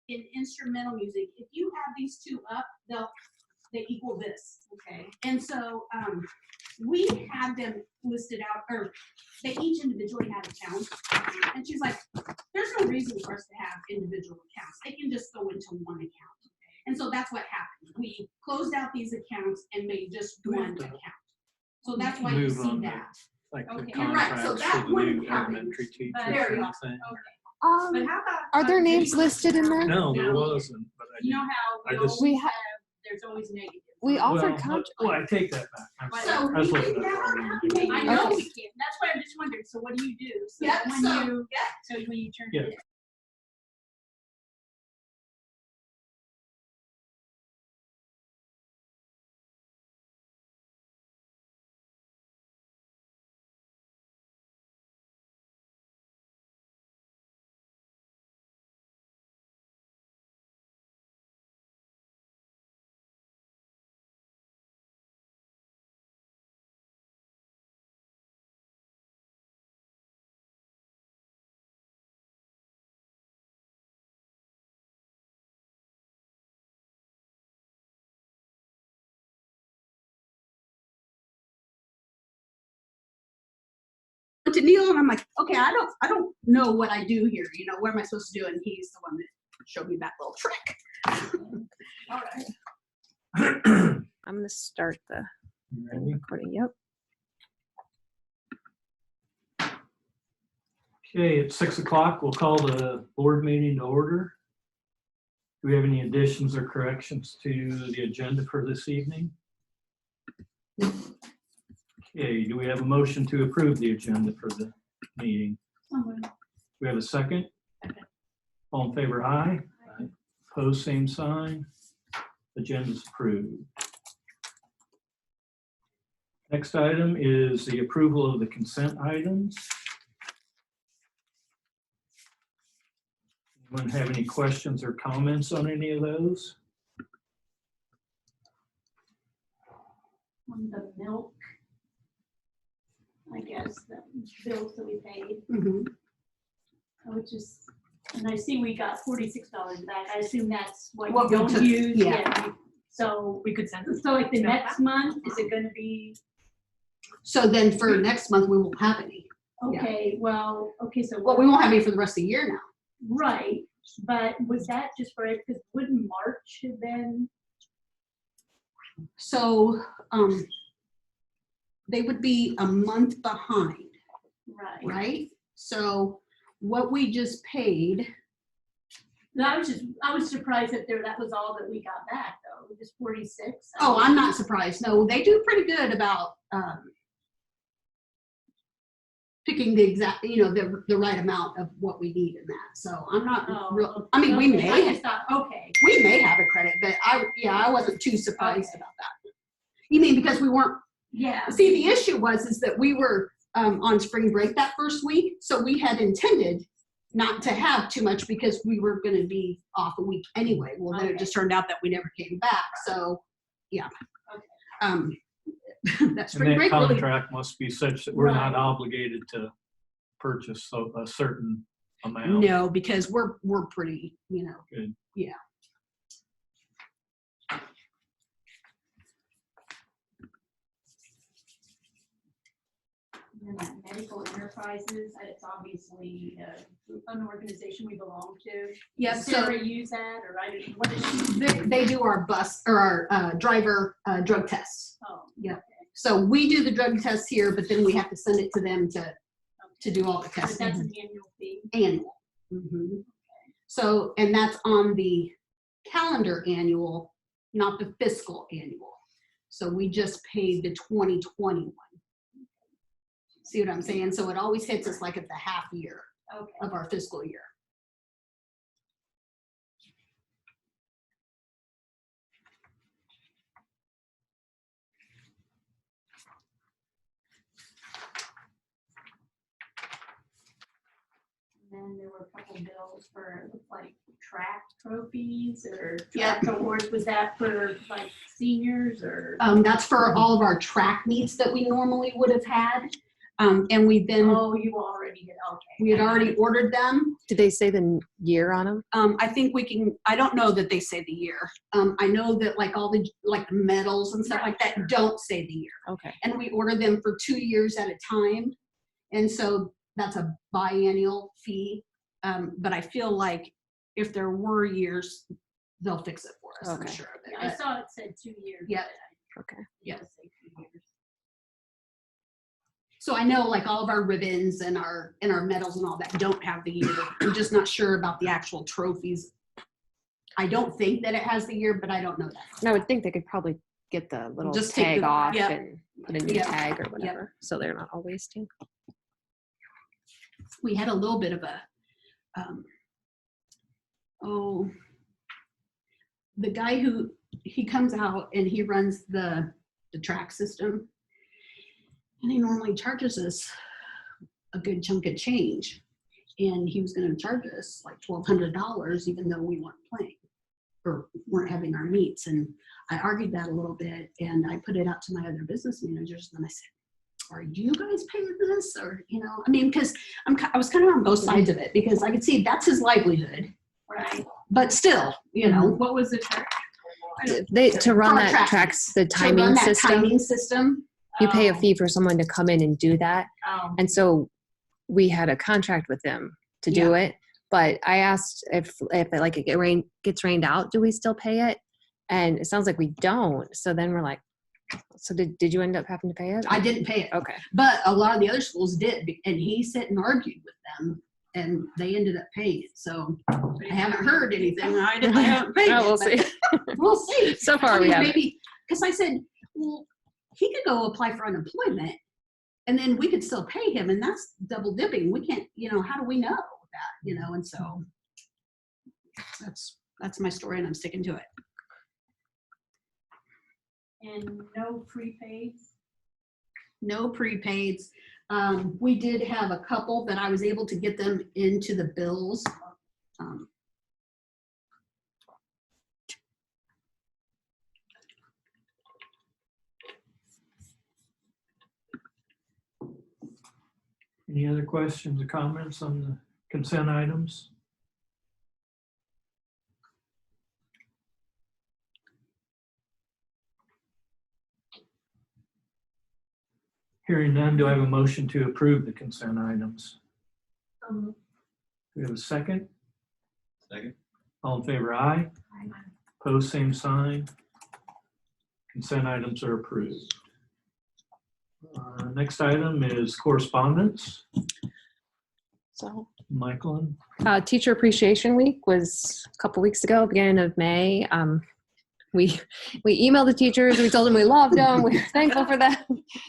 in instrumental music, if you have these two up, they equal this. Okay. And so we had them listed out, or they each individually had accounts. And she's like, there's no reason for us to have individual accounts. They can just go into one account. And so that's what happened. We closed out these accounts and made just one account. So that's why you see that. Like the Okay, you're right. So contracts that for the wouldn't new happen. elementary teachers. Very and awesome. thing. Okay. But how about Are there names listed in there? No, there wasn't. But I You know didn't. how we I just- always We have, ha- there's always negatives. We on it. offered well, contract. well, I take that back. So I was we looking can at the never wrong have one. I negative. know Okay. we can. That's why I'm just wondering. So what do you do? So Yeah, that when so, you yeah. so when you turn Yeah. it in. To Neil, and I'm like, okay, I don't know what I do here. You know, what am I supposed to do? And he's the one that showed me that little trick. All right. I'm gonna start the Ready? recording. Yep. Okay, it's 6 o'clock. We'll call the board meeting to order. Do we have any additions or corrections to the agenda for this evening? Okay, do we have a motion to approve the agenda for the meeting? Someone. We have a second? Second. All in favor, aye. Aye. Opposed, same sign. Agenda's approved. Next item is the approval of the consent items. Anyone have any questions or comments on any of those? On the milk, I guess, the bills that we paid, Mhm. which is, and I see we got $46 back. I assume that's what What you we don't took, use. yeah. So We could send so like the next month, is it gonna be, So then for next month, we won't have any. Yeah. okay, well, okay, so. Well, we won't have any for the rest of the year now. Right, but was that just for, because wouldn't March have been? So they would be a month behind, Right. right? So what we just paid, No, I was surprised that that was all that we got back though, just 46. oh, I'm not surprised. No, they do pretty good about picking the exact, you know, the right amount of what we need in that. So I'm not Oh, real, I mean, we okay, I may, just thought, okay, we may have a credit, but I wasn't too surprised Okay. about that. You mean because we weren't, yeah. see, the issue is that we were on spring break that first week, so we had intended not to have too much because we were going to be off a week anyway. Well, then it Okay. just turned out that we never came back. So, yeah. Okay. That And spring that break really, contract must be such that we're not Right. obligated to purchase a certain amount. no, because we're pretty, you know. Good. Yeah. And then that medical enterprises, it's obviously an organization we belong to. Yeah, Does so Sarah use that, or I didn't, what is she? they do our bus or our driver drug tests. Oh, Yeah. So we do the drug tests here, but then we have to send it to them to do all the but testing. that's an annual fee. Annual. Mhm. So, and that's on the calendar annual, not the fiscal annual. So we just paid the 2021. See what I'm saying? So it always hits us like at the half year Okay. of our fiscal year. And then there were a couple bills for, it looked like track trophies or Yep. track awards. Was that for like seniors or? That's for all of our track meets that we normally would have had. And we then, Oh, you already did, okay. we had already ordered them. Did they say the year on them? I think we can, I don't know that they say the year. I know that like all the, like the medals and stuff like that don't say the year. Okay. And we order them for 2 years at a time. And so that's a biannual fee. But I feel like if there were years, they'll fix it for us, I'm Okay. sure of it. I But- saw it said 2 years. Yeah. Okay. Yeah. Say 2 years. So I know like all of our ribbons and our medals and all that don't have the year. I'm just not sure about the actual trophies. I don't think that it has the year, but I don't know that. And I would think they could probably get the little Just take tag the- off yeah. and put a new Yeah. tag or whatever, so they're not all wasting. We had a little bit of a, the guy who, he comes out and he runs the track system. And he normally charges us a good chunk of change. And he was gonna charge us like $1,200 even though we weren't playing or weren't having our meets. And I argued that a little bit and I put it out to my other business managers and I said, are you guys paying this? Or, you know, I mean, because I was kind of on both sides of it because I could see that's his livelihood. Right. But still, you know, What was the charge? They, to run For that tracking. tracks, the to run timing that system, timing system. you pay a fee for someone to come in and do that. Oh. And so we had a contract with them to do it. But I asked if it, like it gets rained out, do we still pay it? And it sounds like we don't. So then we're like, so did you end up having to pay it? I didn't pay it, Okay. but a lot of the other schools did. And he sat and argued with them and they ended up paying it. So I haven't heard anything. I haven't paid it. Oh, we'll but see. We'll see. So far I we mean, haven't. maybe, because I said, well, he could go apply for unemployment and then we could still pay him and that's double dipping. We can't, you know, how do we know that, you know? And so that's my story and I'm sticking to it. And no prepaids? No prepaids. We did have a couple, but I was able to get them into the bills. Any other questions or comments on the consent items? Hearing none, do I have a motion to approve the consent items? Do we have a second? Second. All in favor, aye. Pose same sign. Consent items are approved. Next item is correspondence. So Michael. Teacher Appreciation Week was a couple weeks ago, beginning of May. We emailed the teachers. We told them we loved them. We were thankful for them.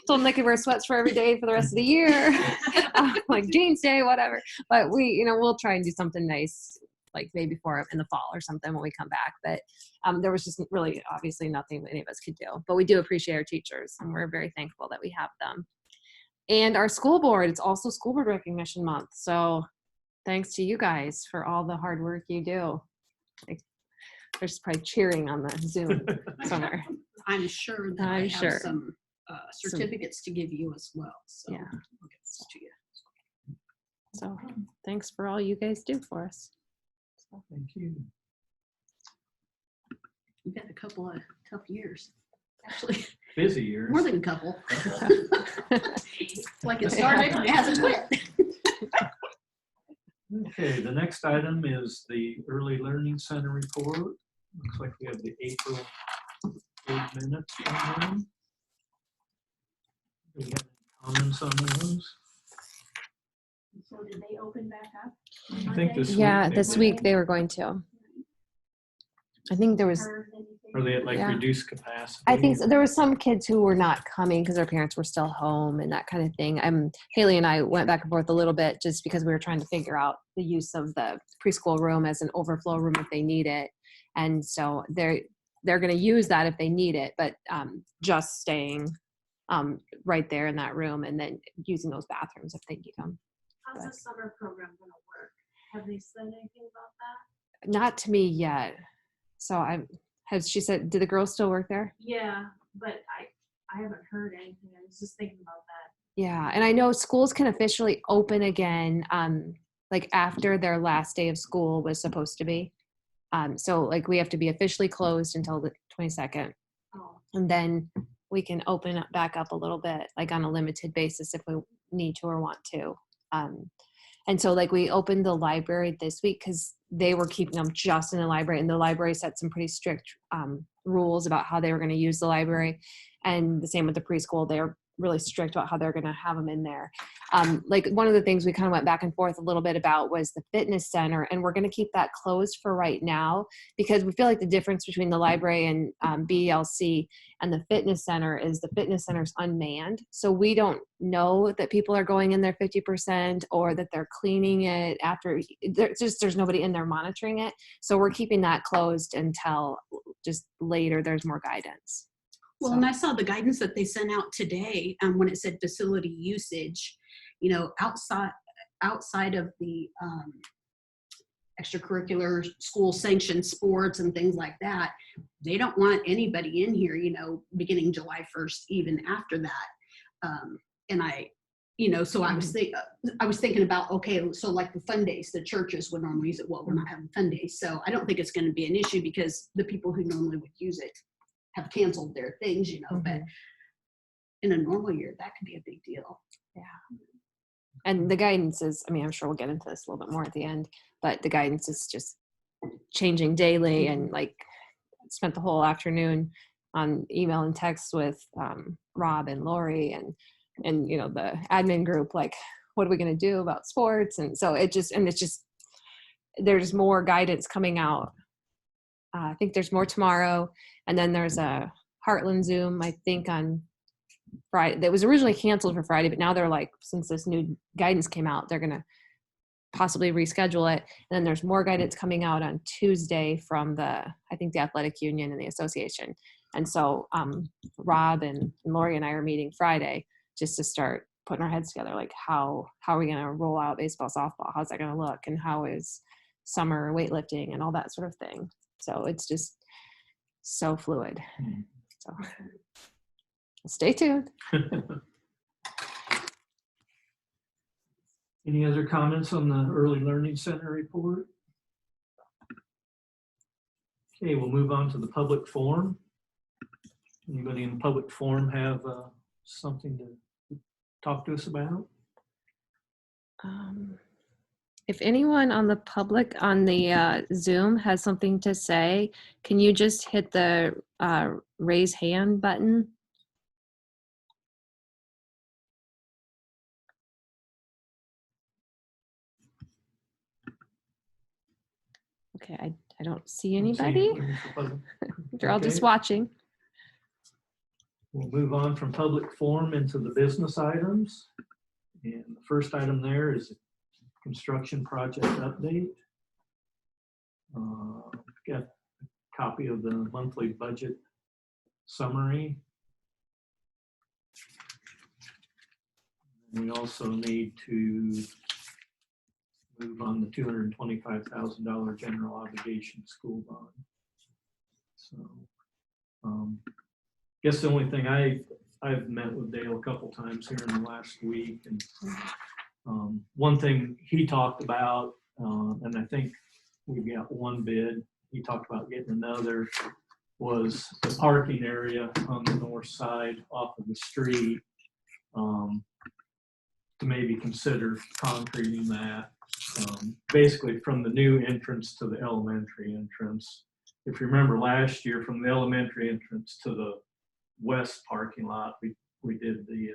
Told them they could wear sweats for every day for the rest of the year, like Jeans Day, whatever. But we'll try and do something nice, like maybe for in the fall or something when we come back. But there was just really obviously nothing any of us could do. But we do appreciate our teachers, and we're very thankful that we have them. And our school board, it's also School Board Recognition Month. So thanks to you guys for all the hard work you do. They're just probably cheering on the Zoom somewhere. I'm sure that I'm I sure. have some certificates to give you as well. So Yeah. I'll get those to you. So thanks for all you guys do for us. So, Thank you. We've had a couple of tough years. Actually, Busy years. more than a couple. Like it started and it hasn't quit. Okay, the next item is the Early Learning Center report. Looks like we have the April 8 minutes from them. Do you have any comments on those? So did they open back up? I think this week. yeah, they this did. week they were going to. I think there was. Heard anything? Are they at like Yeah. reduced capacity? I think so. There were some kids who were not coming because their parents were still home and that kind of thing. Haley and I went back and forth a little bit just because we were trying to figure out the use of the preschool room as an overflow room if they need it. And so they're going to use that if they need it, but just staying right there in that room and then using those bathrooms if they need them. How's the summer program gonna work? Have they said anything about that? Not to me yet. So she said, do the girls still work there? Yeah, but I haven't heard anything. I was just thinking about that. Yeah, and I know schools can officially open again, like after their last day of school was supposed to be. So like we have to be officially closed until the 22nd, Oh, and then we can open up back up a little bit, like on a limited basis if we need to or want to. And so like we opened the library this week because they were keeping them just in the library, and the library set some pretty strict rules about how they were going to use the library. And the same with the preschool, they're really strict about how they're going to have them in there. Like one of the things we kind of went back and forth a little bit about was the fitness center, and we're going to keep that closed for right now because we feel like the difference between the library and BLC and the fitness center is the fitness center's unmanned. So we don't know that people are going in there 50% or that they're cleaning it after. There's nobody in there monitoring it. So we're keeping that closed until just later there's more guidance. Well, So- and I saw the guidance that they sent out today, when it said facility usage, you know, outside of the extracurricular school sanctioned sports and things like that, they don't want anybody in here, you know, beginning July 1st, even after that. And I, you know, so I was thinking about, okay, so like the fun days, the churches would normally use it. Well, we're not having fun days, so I don't think it's going to be an issue because the people who normally would use it have canceled their things, you know, but in a normal year, that could be a big deal. And the guidance is, I mean, I'm sure we'll get into this a little bit more at the end, but the guidance is just changing daily. And like spent the whole afternoon on email and text with Rob and Lori and, you know, the admin group, like, what are we going to do about sports? And so there's more guidance coming out. I think there's more tomorrow. And then there's a Heartland Zoom, I think on Friday. That was originally canceled for Friday, but now they're like, since this new guidance came out, they're going to possibly reschedule it. And then there's more guidance coming out on Tuesday from I think the athletic union and the association. And so Rob and Lori and I are meeting Friday just to start putting our heads together. Like how are we going to roll out baseball, softball? How's that going to look? And how is summer weightlifting and all that sort of thing? So it's just so fluid. So stay tuned. Any other comments on the Early Learning Center report? Okay, we'll move on to the public forum. Anybody in the public forum have something to talk to us about? If anyone on the public on the Zoom has something to say, can you just hit the raise hand button? Okay, I don't see anybody. They're all just Okay. watching. We'll move on from public forum into the business items. And the first item there is construction project update. Got a copy of the monthly budget summary. We also need to move on the $225,000 general obligation school bond. So, guess the only thing I've met with Dale a couple times here in the last week, and one thing he talked about, and I think we got one bid, he talked about getting another, was the parking area on the north side off of the street, to maybe consider concreting that, basically from the new entrance to the elementary entrance. If you remember last year, from the elementary entrance to the west parking lot, we did the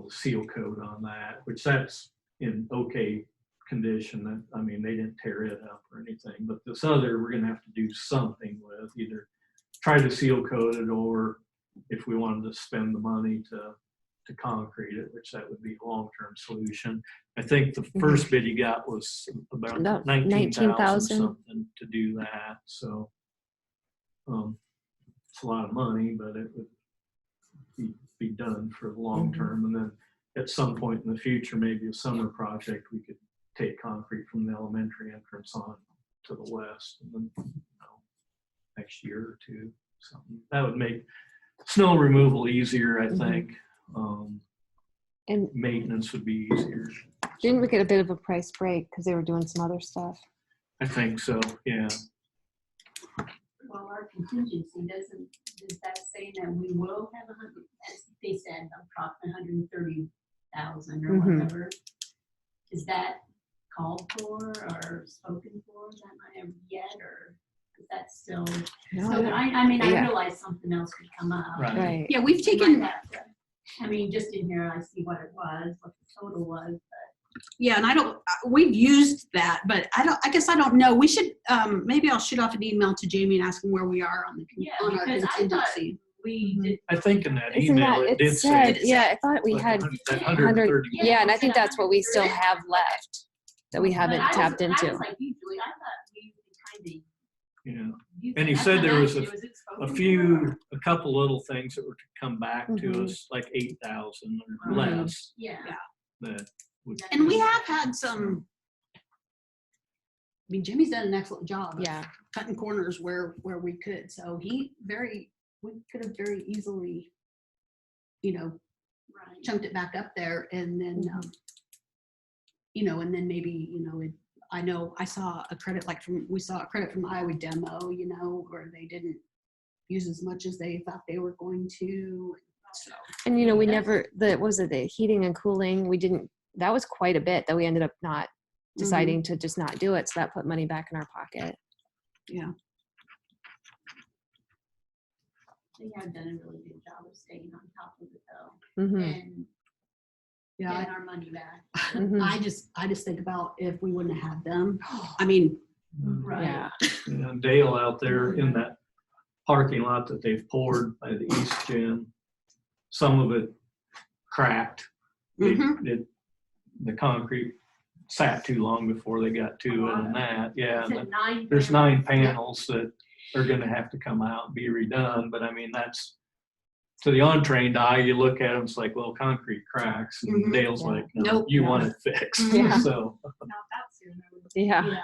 seal coat on that, which that's in okay condition. I mean, they didn't tear it up or anything, but this other, we're gonna have to do something with, either try to seal coat it, or if we wanted to spend the money to concrete it, which that would be a long-term solution. I think the first bid you got was about No, 19,000 something to do that. So it's a lot of money, but it would be done for the long term. And then at some point in the future, maybe a summer project, we could take concrete from the elementary entrance on to the west, and then, next year or two, something that would make snow removal easier, I think. And maintenance would be easier. didn't we get a bit of a price break because they were doing some other stuff? I think so, yeah. Well, our contingency does that say that we will have 100, as they said, approximately 130,000 or Mhm. whatever? Is that called for or spoken for that I have yet, or is that still? No, So I mean, I Yeah. realize something else could come up. Right. Right. Yeah, we've We taken, might have to- I mean, just in here, I see what it was, what the total was. Yeah, and I don't, we've used that, but I guess I don't know. We should, maybe I'll shoot off an email to Jamie and ask him where we are on the, Yeah, on our because I thought contingency. we did. I think in that Isn't email, that, it did say. said, yeah, I thought we like had, 130. yeah, and I think that's what we still have left that we haven't But I tapped was into. like, usually, I thought we kind Yeah, of. used And it. he That's said what there I was asked you, is it spoken for? a couple little things that were to come back to Mhm. us, like 8,000 or Right. less. Yeah. That would. And we have had some, I mean, Jimmy's done an excellent job of Yeah. cutting corners where we could. So we could have very easily, Right. chunked it back up there and then, and then maybe, I know I saw a credit we saw a credit from Iowa Demo, where they didn't use as much as they thought they were going to. So, And we That's- never, the heating and cooling, that was quite a bit that we ended up not deciding to just not do it. So that put money back in our pocket. yeah. They have done a really good job of staying on top of it though, Hmm. and Yeah. getting our money back. Mhm. I just think about if we wouldn't have had them. I mean, Right. Yeah. And Dale out there in that parking lot that they've poured by the East Gym, some of it cracked. The concrete sat too long before they got to it and that, yeah. Is it 9? There's 9 panels that are gonna have to come out and be redone, but I mean, that's, to the untrained eye, you look at them, it's like, well, concrete cracks, and Mhm. Dale's Yeah. like, no, Nope. you want it fixed, Yeah. so. Mm-hmm. Not that soon. I would- Yeah.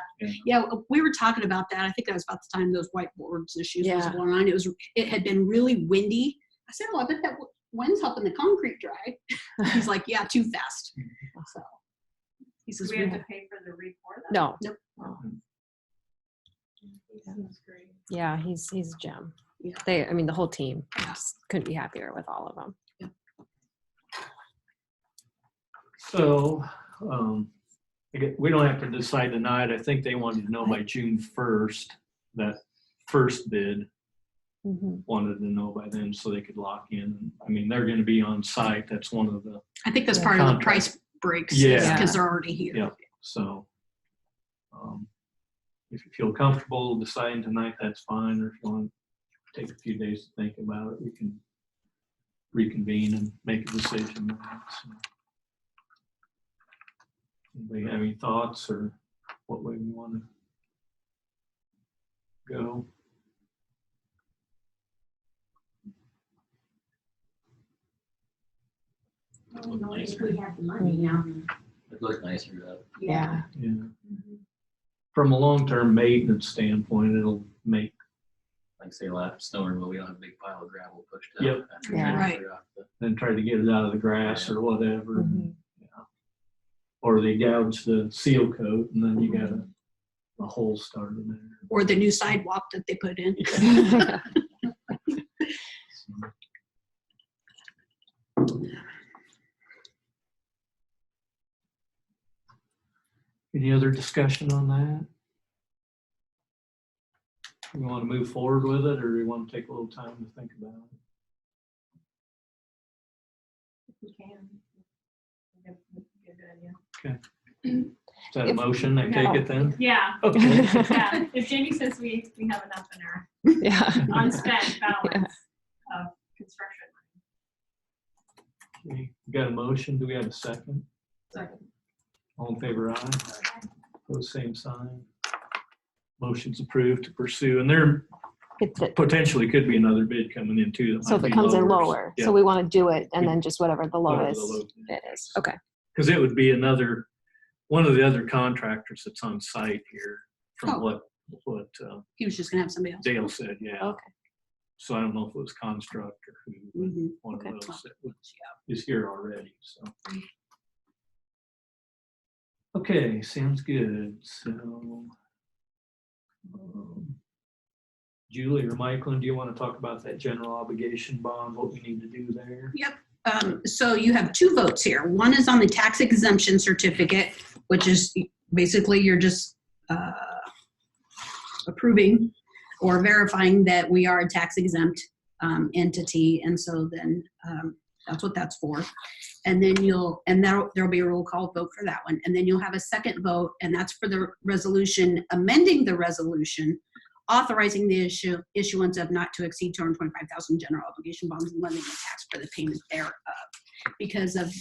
yeah, we were talking about that. I think that was about the time those whiteboards issues was Yeah. going on. It had been really windy. I said, well, I bet that wind's helping the concrete dry. He's like, yeah, too fast. So he says, Do we have to pay for the re-pour then? No. He seems great. Yeah. He's a gem. Yeah. The whole team Yeah. just couldn't be happier with all of them. So, we don't have to decide tonight. I think they wanted to know by June 1st, that first bid Hmm. wanted to know by then so they could lock in. I mean, they're gonna be on site. That's one of the, I think that's Yeah. part of the Contract. price breaks. Yeah. Because they're already here. Yeah. so. If you feel comfortable deciding tonight, that's fine, or if you want to take a few days to think about it, we can reconvene and make a decision. So. Anybody have any thoughts or what way we want to go? Well, if we have the money now. It looked nicer though. Yeah. Yeah. From a long-term maintenance standpoint, it'll make, Like say last snow removal, we don't have a big pile of gravel pushed up. Yep. after Yeah. we Right. clear off the- then try to get it out of the grass or whatever. Mhm. Or they gouge the seal coat and then you got a hole started there. Or the new sidewalk that they put in. Any other discussion on that? You want to move forward with it, or you want to take a little time to think about it? We can. That'd be a good idea. Is that a If- motion? I take it then? Yeah, Okay. yeah. If Jamie says we have enough in our Yeah. unspent balance of construction. Okay, we got a motion. Do we have a second? Second. All in favor, aye. Pose same sign. Motion's approved to pursue, and there potentially could be another bid coming in too. that So if might it be comes in lower. lower, Yeah. so we want to do it and then just whatever the Whatever lowest the low bid is. Okay. Because it would be one of the other contractors that's on site here, from Oh. what He was just gonna have somebody else. Dale said, yeah. Okay. So I don't know if it was Construct or who, but Mhm. one Okay. of those that is here already, so. Okay, sounds good. So, Julie or Michael, do you want to talk about that general obligation bond, what we need to do there? Yep. So you have two votes here. One is on the tax exemption certificate, which is basically you're just approving or verifying that we are a tax exempt entity. And so then that's what that's for. And then there'll be a roll call vote for that one. And then you'll have a second vote, and that's for the resolution, amending the resolution, authorizing the issuance of not to exceed 225,000 general obligation bonds and levying a tax for the payment thereof. Because of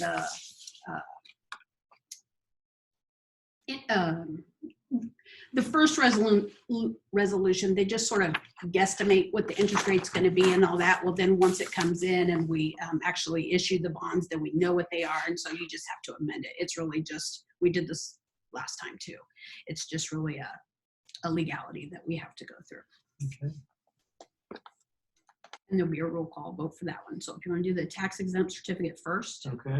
the first resolution, they just sort of guesstimate what the interest rate's going to be and all that. Well, then once it comes in and we actually issue the bonds, then we know what they are. And so you just have to amend it. It's really just, we did this last time too. It's just really a legality that we have to go through. Okay. And there'll be a roll call vote for that one. So if you want to do the tax exempt certificate first. Okay.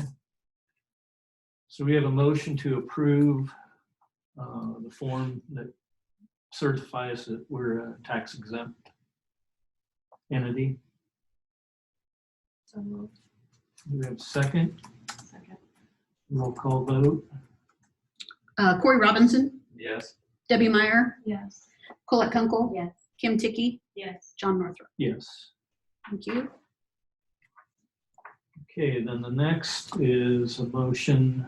So we have a motion to approve the form that certifies that we're a tax exempt entity. So moved. Do we have a second? Second. Roll call vote. Corey Robinson, Yes. Debbie Meyer, Yes. Colette Kunkel, Yes. Kim Ticky, Yes. John Northrup. Yes. Thank you. Okay, then the next is a motion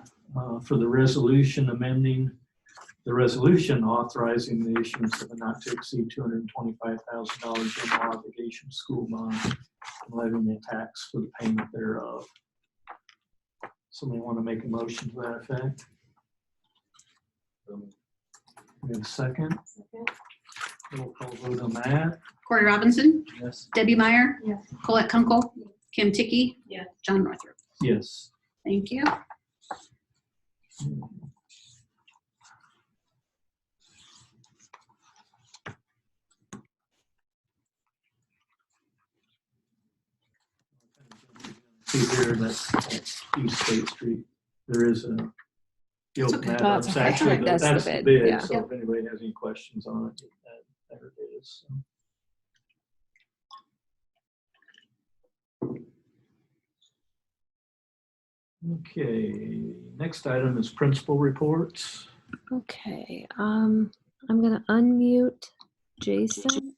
for the resolution amending the resolution authorizing the issuance of a not to exceed $225,000 general obligation school bond and levying a tax for the payment thereof. Somebody want to make a motion to that effect? We have a second. Second. Roll call vote on that. Corey Robinson, Yes. Debbie Meyer, Yes. Colette Kunkel, Kim Ticky, Yes. John Northrup. Yes. Thank you. See here that East State Street, there is a. You It's open okay. that Oh, up. it's It's okay. actually, That's the that's the bid, bid, yeah. so if anybody has any questions on it, there it is. So. Okay, next item is principal reports. Okay, I'm gonna unmute Jason.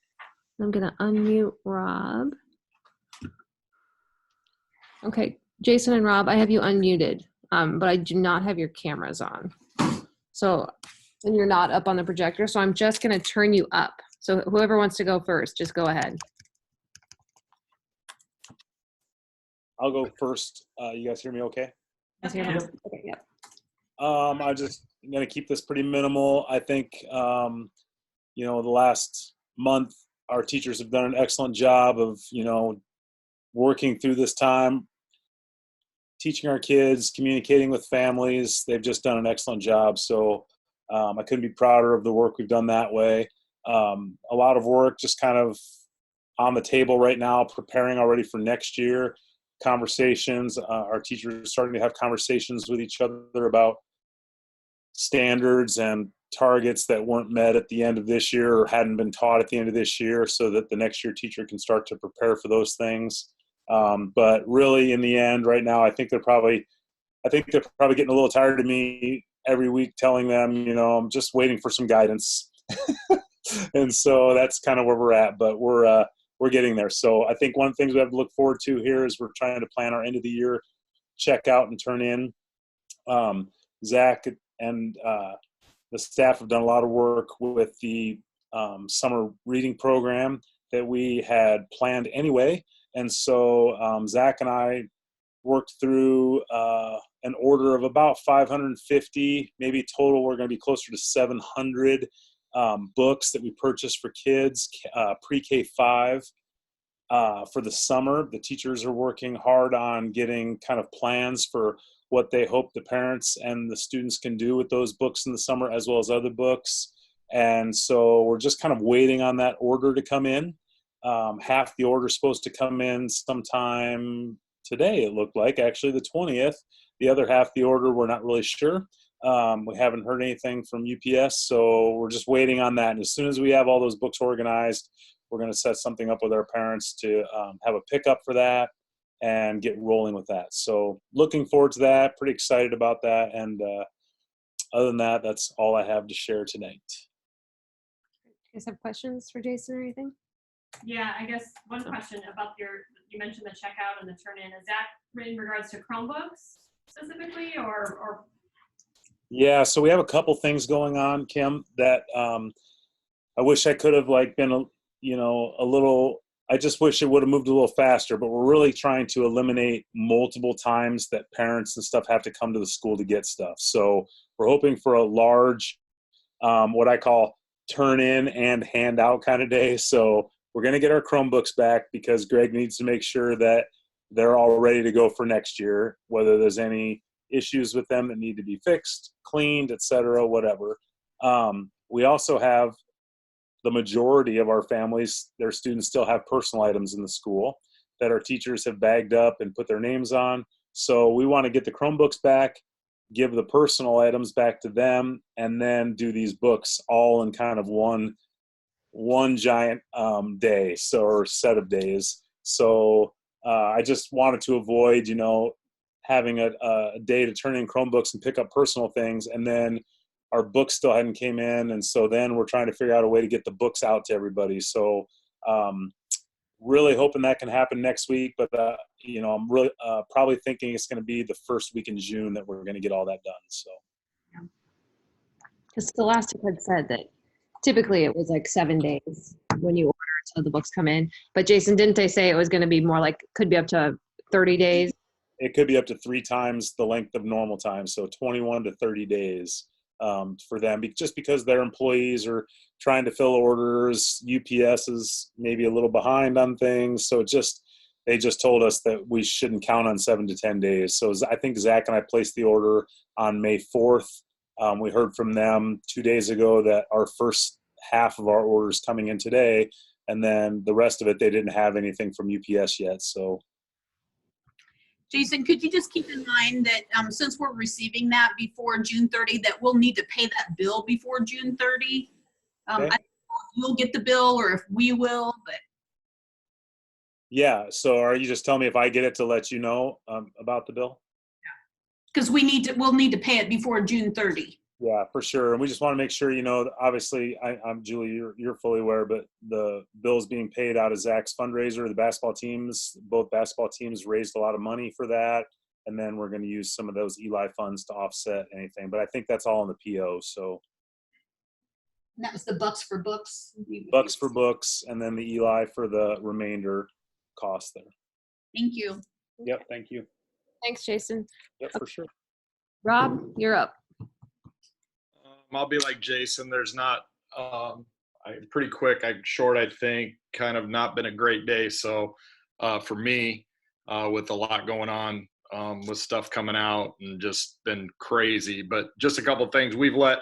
I'm gonna unmute Rob. Okay, Jason and Rob, I have you unmuted, but I do not have your cameras on. So, and you're not up on the projector, so I'm just gonna turn you up. So whoever wants to go first, just go ahead. I'll go first. You guys hear me okay? Let's hear Yep. them. Okay, yep. I'm just going to keep this pretty minimal. I think, the last month, our teachers have done an excellent job of, working through this time, teaching our kids, communicating with families. They've just done an excellent job. So I couldn't be prouder of the work we've done that way. A lot of work just kind of on the table right now, preparing already for next year. Conversations, our teachers are starting to have conversations with each other about standards and targets that weren't met at the end of this year or hadn't been taught at the end of this year, so that the next year teacher can start to prepare for those things. But really, in the end, right now, I think they're probably getting a little tired of me every week telling them, I'm just waiting for some guidance. And so that's kind of where we're at. But we're getting there. So I think one of the things we have to look forward to here is we're trying to plan our end of the year checkout and turn in. Zach and the staff have done a lot of work with the summer reading program that we had planned anyway. And so Zach and I worked through an order of about 550, maybe total. We're going to be closer to 700 books that we purchased for kids, pre-K-5 for the summer. The teachers are working hard on getting kind of plans for what they hope the parents and the students can do with those books in the summer, as well as other books. And so we're just kind of waiting on that order to come in. Half the order is supposed to come in sometime today, it looked like, actually the 20th. The other half the order, we're not really sure. We haven't heard anything from UPS, so we're just waiting on that. And as soon as we have all those books organized, we're going to set something up with our parents to have a pickup for that and get rolling with that. So looking forward to that, pretty excited about that. And other than that, that's all I have to share tonight. You guys have questions for Jason or anything? Yeah, I guess one question about you mentioned the checkout and the turn-in. Is that in regards to Chromebooks specifically, or? Yeah, so we have a couple things going on, Kim, that I wish I could have been a little, I just wish it would have moved a little faster, but we're really trying to eliminate multiple times that parents and stuff have to come to the school to get stuff. So we're hoping for a large, what I call turn in and hand out kind of day. So we're going to get our Chromebooks back because Greg needs to make sure that they're all ready to go for next year, whether there's any issues with them that need to be fixed, cleaned, etc., whatever. We also have the majority of our families, their students still have personal items in the school that our teachers have bagged up and put their names on. So we want to get the Chromebooks back, give the personal items back to them, and then do these books all in kind of one giant day, or set of days. So I just wanted to avoid, having a day to turn in Chromebooks and pick up personal things, and then our books still hadn't came in, and so then we're trying to figure out a way to get the books out to everybody. So really hoping that can happen next week, but I'm really probably thinking it's going to be the first week in June that we're going to get all that done. So Because Scholastic had said that typically it was like 7 days when you order until the books come in. But Jason, didn't they say it was going to be more could be up to 30 days? It could be up to 3 times the length of normal time, so 21 to 30 days for them, just because their employees are trying to fill orders. UPS is maybe a little behind on things, so they just told us that we shouldn't count on 7 to 10 days. So I think Zach and I placed the order on May 4th. We heard from them 2 days ago that our first half of our orders coming in today, and then the rest of it, they didn't have anything from UPS yet. So Jason, could you just keep in mind that since we're receiving that before June 30, that we'll need to pay that bill before June 30? I don't know if you'll get the bill or if we will, but. yeah, so are you just telling me if I get it to let you know about the bill? Because we'll need to pay it before June 30. Yeah, for sure. And we just want to make sure, obviously, I'm Julie, you're fully aware, but the bill's being paid out of Zach's fundraiser. Both basketball teams raised a lot of money for that. And then we're going to use some of those Eli funds to offset anything. But I think that's all in the PO. So And that was the Bucks for Books. Bucks for Books, and then the Eli for the remainder cost there. Thank you. Yep, thank you. Thanks, Jason. Yep, for sure. Rob, you're up. I'll be like Jason. There's not, pretty quick, short, I think, kind of not been a great day. So for me, with a lot going on, with stuff coming out and just been crazy, but just a couple of things. We've let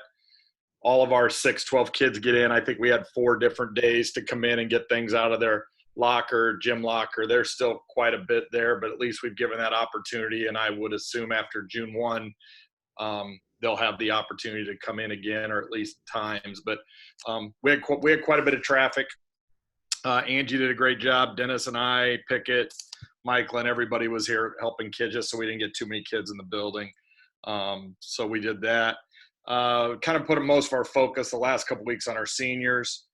all of our 6-12 kids get in. I think we had 4 different days to come in and get things out of their locker, gym locker. There's still quite a bit there, but at least we've given that opportunity. And I would assume after June 1, they'll have the opportunity to come in again, or at least times. But we had quite a bit of traffic. Angie did a great job. Dennis and I, Pickett, Michael, and everybody was here helping kids, just so we didn't get too many kids in the building. So we did that. Kind of put most of our focus the last couple weeks on our seniors.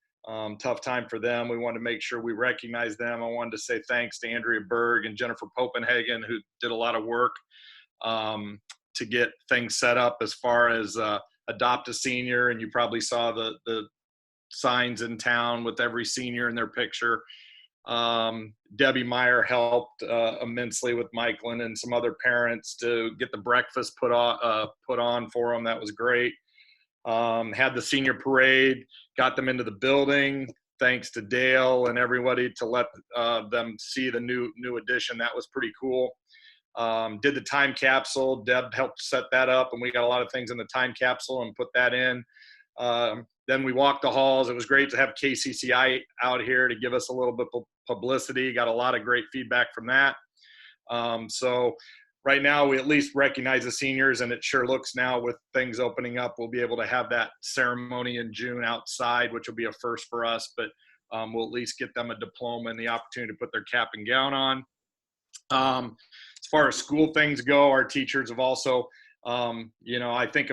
Tough time for them. We wanted to make sure we recognize them. I wanted to say thanks to Andrea Berg and Jennifer Popenhagen, who did a lot of work to get things set up as far as adopt a senior. And you probably saw the signs in town with every senior in their picture. Debbie Meyer helped immensely with Michaelin and some other parents to get the breakfast put on for them. That was great. Had the senior parade, got them into the building, thanks to Dale and everybody to let them see the new addition. That was pretty cool. Did the time capsule. Deb helped set that up, and we got a lot of things in the time capsule and put that in. then we walked the halls. It was great to have KCCI out here to give us a little bit of publicity. Got a lot of great feedback from that. So right now we at least recognize the seniors, and it sure looks now with things opening up, we'll be able to have that ceremony in June outside, which will be a first for us, but we'll at least get them a diploma and the opportunity to put their cap and gown on. As far as school things go, our teachers have also, I think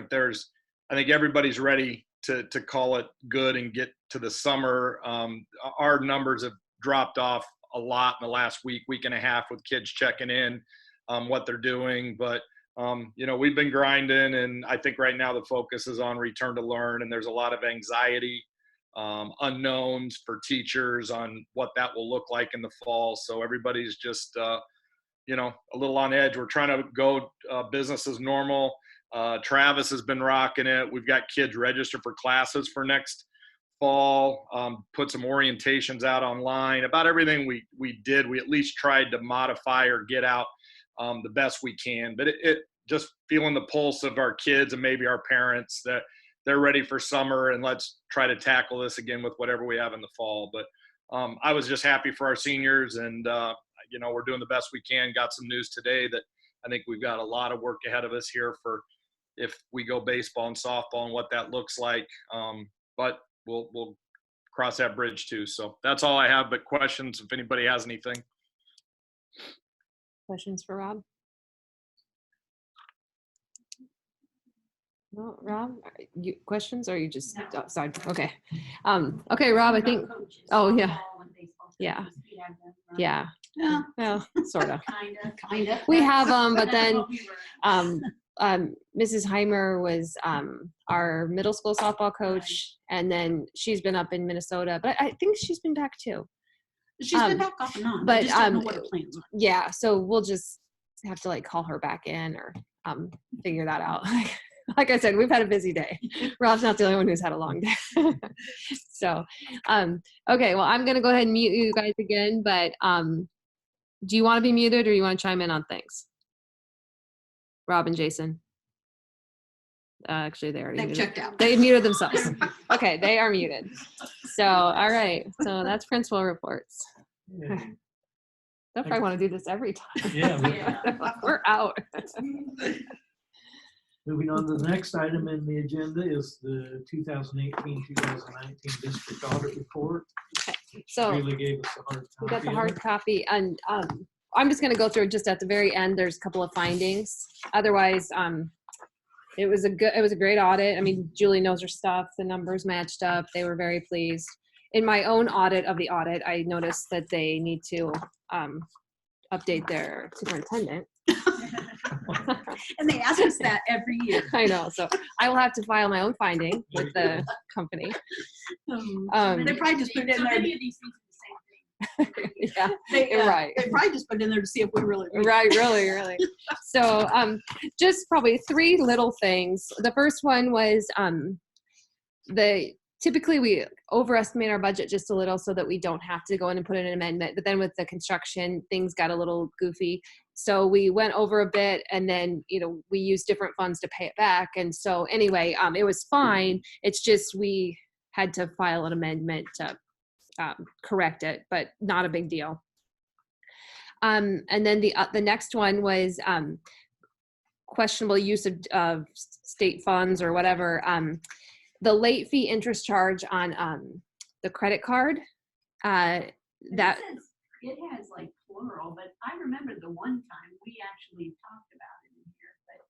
everybody's ready to call it good and get to the summer. Our numbers have dropped off a lot in the last week and a half with kids checking in, what they're doing. But, we've been grinding, and I think right now the focus is on return to learn, and there's a lot of anxiety, unknowns for teachers on what that will look like in the fall. So everybody's just, a little on edge. We're trying to go business as normal. Travis has been rocking it. We've got kids registered for classes for next fall, put some orientations out online. About everything we did, we at least tried to modify or get out the best we can. But it just feeling the pulse of our kids and maybe our parents that they're ready for summer, and let's try to tackle this again with whatever we have in the fall. But I was just happy for our seniors, and we're doing the best we can. Got some news today that I think we've got a lot of work ahead of us here for if we go baseball and softball and what that looks like. But we'll cross that bridge too. So that's all I have, but questions if anybody has anything. Questions for Rob? No, Rob, you questions, or are you just sorry? Okay. Okay, Rob, I think, oh, yeah. Yeah. Yeah. Yeah, Well, sort of. kind of. We have but then Mrs. Heimer was our middle school softball coach, and then she's been up in Minnesota, but I think she's been back too. She's been back off and on. but, I just don't know what her plans are. Yeah, so we'll just have to call her back in or figure that out. Like I said, we've had a busy day. Rob's not the only one who's had a long day. So, okay, well, I'm going to go ahead and mute you guys again, but do you want to be muted or you want to chime in on things? Rob and Jason. Actually, they already They've muted. checked out. They muted themselves. Okay, they are muted. So, all right. So that's principal reports. Yeah. They'll probably want to do this every time. Yeah. We're out. Moving on to the next item in the agenda is the 2018-2019 district audit report. So Really gave us a hard time. we got the hard copy, and I'm just going to go through just at the very end. There's a couple of findings. Otherwise, it was a great audit. I mean, Julie knows her stuff. The numbers matched up. They were very pleased. In my own audit of the audit, I noticed that they need to update their superintendent. And they ask us that every year. I know. So I will have to file my own finding with the company. They probably just put it in there. Many of these things are the same thing. Yeah, They, right. They probably just put it in there to see if we really. Right, really. So just probably three little things. The first one was typically we overestimate our budget just a little so that we don't have to go in and put in an amendment. But then with the construction, things got a little goofy. So we went over a bit, and then, we used different funds to pay it back. And so anyway, it was fine. It's just we had to file an amendment to correct it, but not a big deal. And then the next one was questionable use of state funds or whatever. The late fee interest charge on the credit card, It has plural, but I remember the one time we actually talked about it in here, but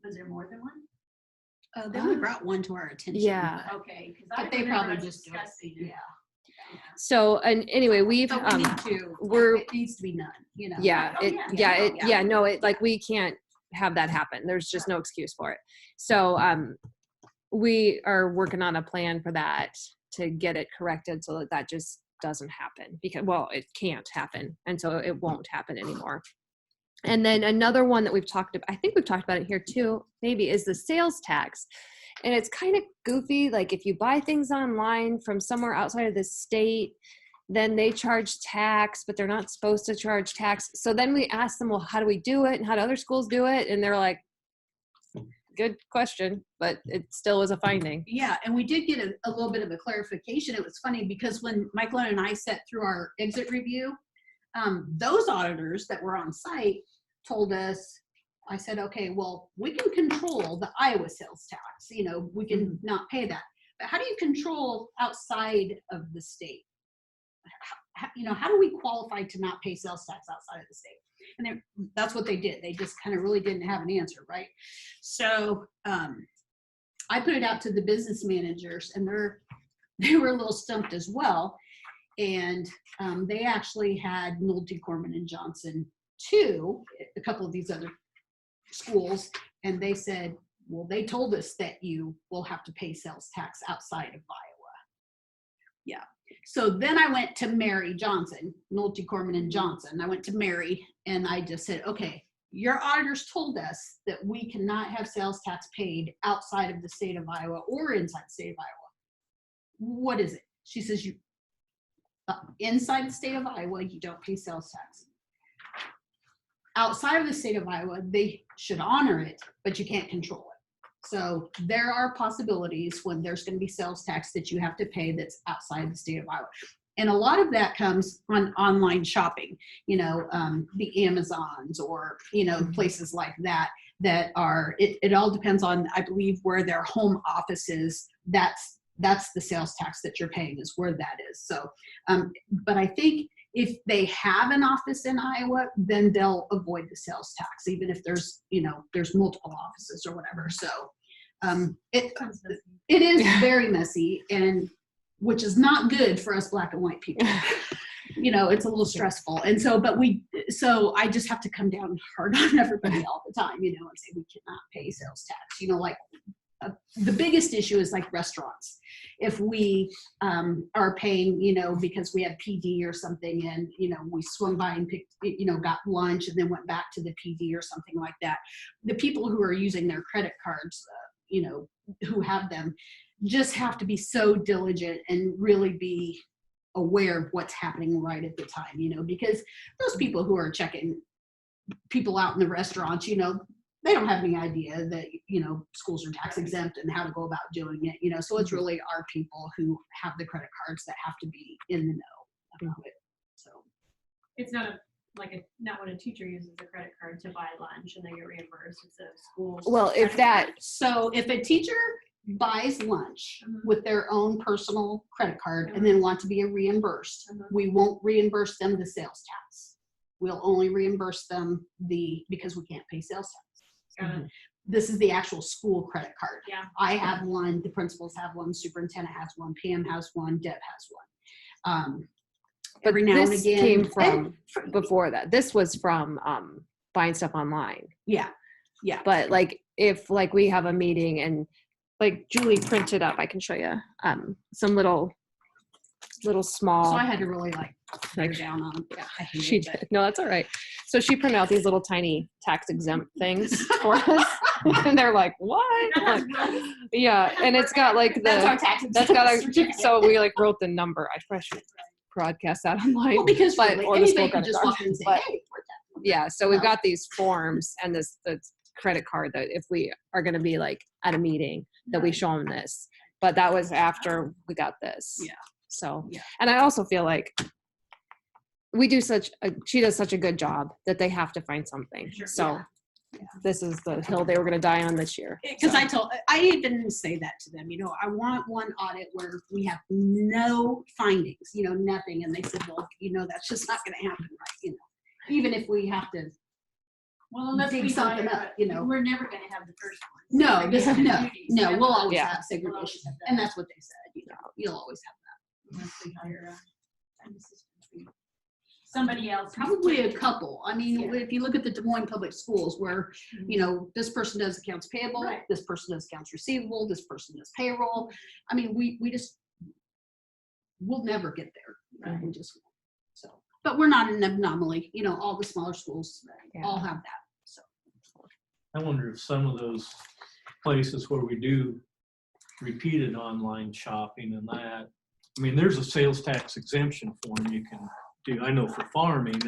was there more than one? They only brought one to our attention. Yeah. Okay, because But I they remember probably us just do it. discussing it. Yeah. so, and anyway, we've, But we need to. we're- It needs to be done. yeah, Oh, it, we can't have that happen. There's just no excuse for it. So, we are working on a plan for that to get it corrected so that just doesn't happen, because, well, it can't happen. And so it won't happen anymore. And then another one that we've talked about, I think we've talked about it here too, maybe, is the sales tax. And it's kind of goofy. If you buy things online from somewhere outside of the state, then they charge tax, but they're not supposed to charge tax. So then we ask them, well, how do we do it? And how do other schools do it? And they're like, good question, but it still was a finding. Yeah, and we did get a little bit of a clarification. It was funny because when Michael and I sat through our exit review, those auditors that were on site told us, I said, okay, well, we can control the Iowa sales tax. You know, we can not pay that. But how do you control outside of the state? You know, how do we qualify to not pay sales tax outside of the state? And that's what they did. They just kind of really didn't have an answer, right? So I put it out to the business managers, and they were a little stumped as well. And they actually had Nolte, Corman, and Johnson too, a couple of these other schools, and they said, well, they told us that you will have to pay sales tax outside of Iowa. Yeah. So then I went to Mary Johnson, Nolte, Corman, and Johnson. I went to Mary and I just said, okay, your auditors told us that we cannot have sales tax paid outside of the state of Iowa or inside the state of Iowa. What is it? She says, you inside the state of Iowa, you don't pay sales tax. Outside of the state of Iowa, they should honor it, but you can't control it. So there are possibilities when there's going to be sales tax that you have to pay that's outside the state of Iowa. And a lot of that comes on online shopping, you know, the Amazons or, you know, places like that, that are, it all depends on, I believe, where their home office is. That's the sales tax that you're paying, is where that is. So, but I think if they have an office in Iowa, then they'll avoid the sales tax, even if there's, you know, there's multiple offices or whatever. So it is very messy, and which is not good for us black and white people. You know, it's a little stressful. And so, so I just have to come down hard on everybody all the time, you know, and say we cannot pay sales tax. You know, like the biggest issue is like restaurants. If we are paying, you know, because we had PD or something, and, you know, we swung by and picked, you know, got lunch and then went back to the PD or something like that. The people who are using their credit cards, you know, who have them, just have to be so diligent and really be aware of what's happening right at the time, you know, because those people who are checking people out in the restaurants, you know, they don't have any idea that, you know, schools are tax exempt and how to go about doing it, you know, so it's really our people who have the credit cards that have to be in the know about it. So It's not not when a teacher uses a credit card to buy lunch and they get reimbursed. It's a school. Well, if that, So if a teacher buys lunch with their own personal credit card and then want to be reimbursed, we won't reimburse them the sales tax. We'll only reimburse them because we can't pay sales tax. This is the actual school credit card. Yeah. I have one, the principals have one, superintendent has one, Pam has one, Deb has one. but Every now and this again. came from before that. This was from buying stuff online. Yeah. But like, if like we have a meeting and like Julie printed up, I can show you some little small. So I had to really like tear down on. Yeah, I hate She it, but- did. No, that's all right. So she printed out these little tiny tax exempt things for us. And they're like, what? Like, yeah. And it's got like That's our the, tax. that's got our, certificate. so we like wrote the number. I probably should broadcast that online. Well, because but, really, or the school anybody can credit just card. walk in and say, But- hey, we're tax. Yeah. So we've No. got these forms and this credit card that if we are going to be like at a meeting that we show them this, but that was after we got this. Yeah. So, Yeah. and I also feel like she does such a good job that they have to find something. Sure. So this is the hill they were going to die on this year. Because I even say that to them, you know, I want one audit where we have no findings, you know, nothing. And they said, well, you know, that's just not going to happen, right? You know, even if we have to. Well, unless dig we something buy it, up, you know. We're never gonna have the first one. No, We're this, gonna have no, duties. no, we'll always Yeah. have segregation. always have that. And that's what they said, you know, you'll always have Unless we hire an assistant. Somebody else. who's probably a trained. couple. I mean, Yeah. if you look at the Des Moines Public Schools where, you know, this person does accounts payable, Right. this person does accounts receivable, this person does payroll. I mean, we'll never get there. Right. We just won't. So, but we're not an anomaly. You know, all the smaller schools Yeah. all have that. So, I wonder if some of those places where we do repeated online shopping and that, I mean, there's a sales tax exemption form you can do. I know for farming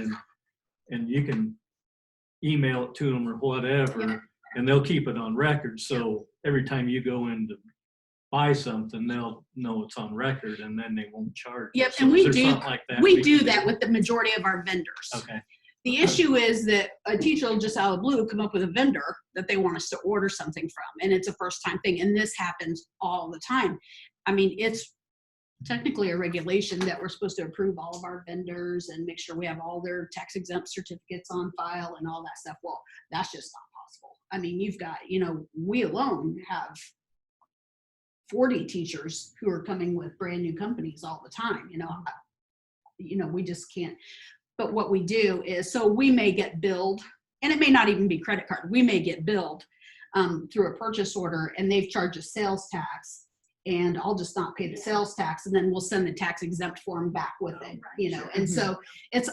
and you can email it to them or whatever, And they'll keep it on record, so every time you go in to buy something, they'll know it's on record, and then they won't charge you. Yep, So and is we there do- something like that We do can that with the majority of our vendors. Okay, The issue is that a teacher will just out of the blue come up with a vendor that they want us to order something from, and it's a first time thing, and this happens all the time. I mean, it's technically a regulation that we're supposed to approve all of our vendors and make sure we have all their tax exempt certificates on file and all that stuff. Well, that's just not possible. I mean, you've got, we alone have 40 teachers who are coming with brand new companies all the time, we just can't. But what we do is, so we may get billed, and it may not even be credit card. We may get billed through a purchase order, and they've charged a sales tax, and I'll just not pay the sales tax, and then we'll send the tax exempt form back with it, And so it's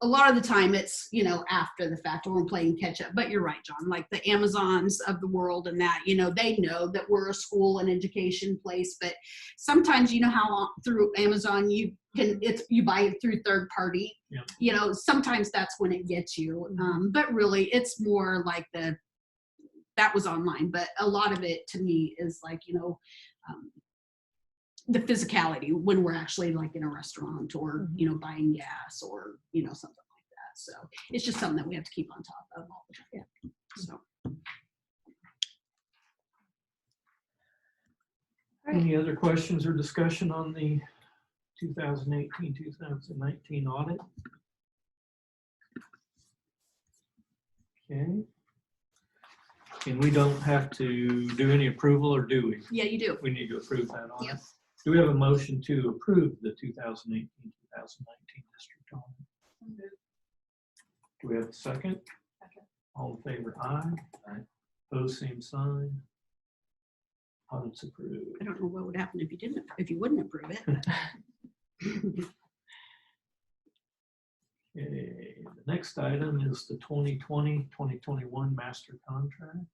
a lot of the time it's, after the fact, or we're playing catch up. But you're right, John, like the Amazons of the world and that, they know that we're a school and education place, but sometimes how through Amazon you buy it through third party, Yeah. Sometimes that's when it gets you. But really it's more like that was online, but a lot of it to me is like, the physicality when we're actually like in a restaurant or, buying gas or, something like that. So it's just something that we have to keep on top of all the time. Yeah. So. Any other questions or discussion on the 2018-2019 audit? Okay. And we don't have to do any approval, or do we? Yeah, you do. We need to approve that audit. Yes. Do we have a motion to approve the 2018-2019 district audit? Do we have a second? Second. All in favor, aye. Aye. Opposed, same sign. Audit's approved. I don't know what would happen if you wouldn't approve it. Okay, the next item is the 2020-2021 master contract.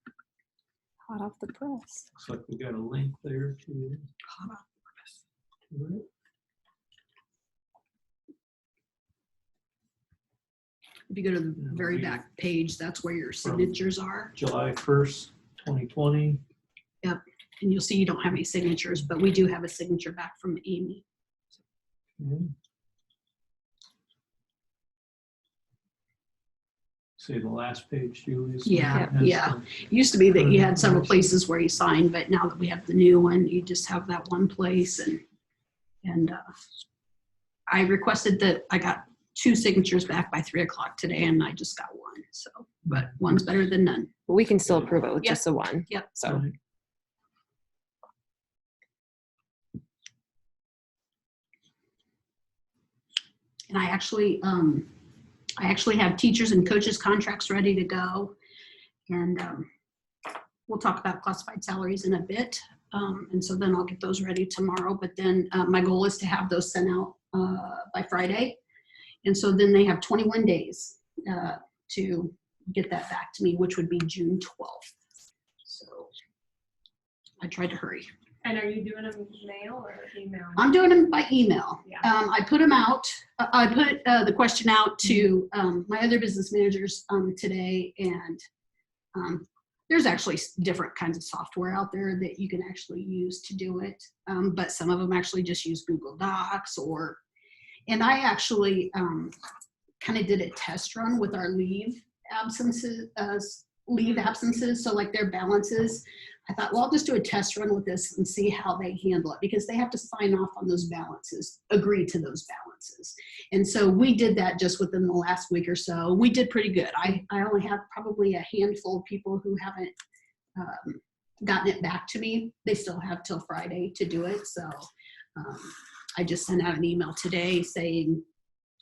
Hot off the press. Looks like we got a link there to it. If you go to the very back page, that's where your signatures are. July 1st, 2020. Yep. And you'll see you don't have any signatures, but we do have a signature back from Amy. Okay. See the last page, Julie? Yeah, Has yeah. the- It used to be that you had several places where you signed, but now that we have the new one, you just have that one place. And I requested that I got 2 signatures back by 3:00 today, and I just got 1. So, but one's better than none. But we can still approve it with Yep. just the one. Yep. So Right. And I actually have teachers and coaches contracts ready to go. And we'll talk about classified salaries in a bit. And so then I'll get those ready tomorrow. But then my goal is to have those sent out by Friday. And so then they have 21 days to get that back to me, which would be June 12th. So I tried to hurry. And are you doing them mail or email? I'm doing them by email. Yeah. I put them out. I put the question out to my other business managers today, and there's actually different kinds of software out there that you can actually use to do it. But some of them actually just use Google Docs and I actually kind of did a test run with our leave absences. So like their balances. I thought, well, I'll just do a test run with this and see how they handle it, because they have to sign off on those balances, agree to those balances. And so we did that just within the last week or so. We did pretty good. I only have probably a handful of people who haven't gotten it back to me. They still have till Friday to do it. So I just sent out an email today saying,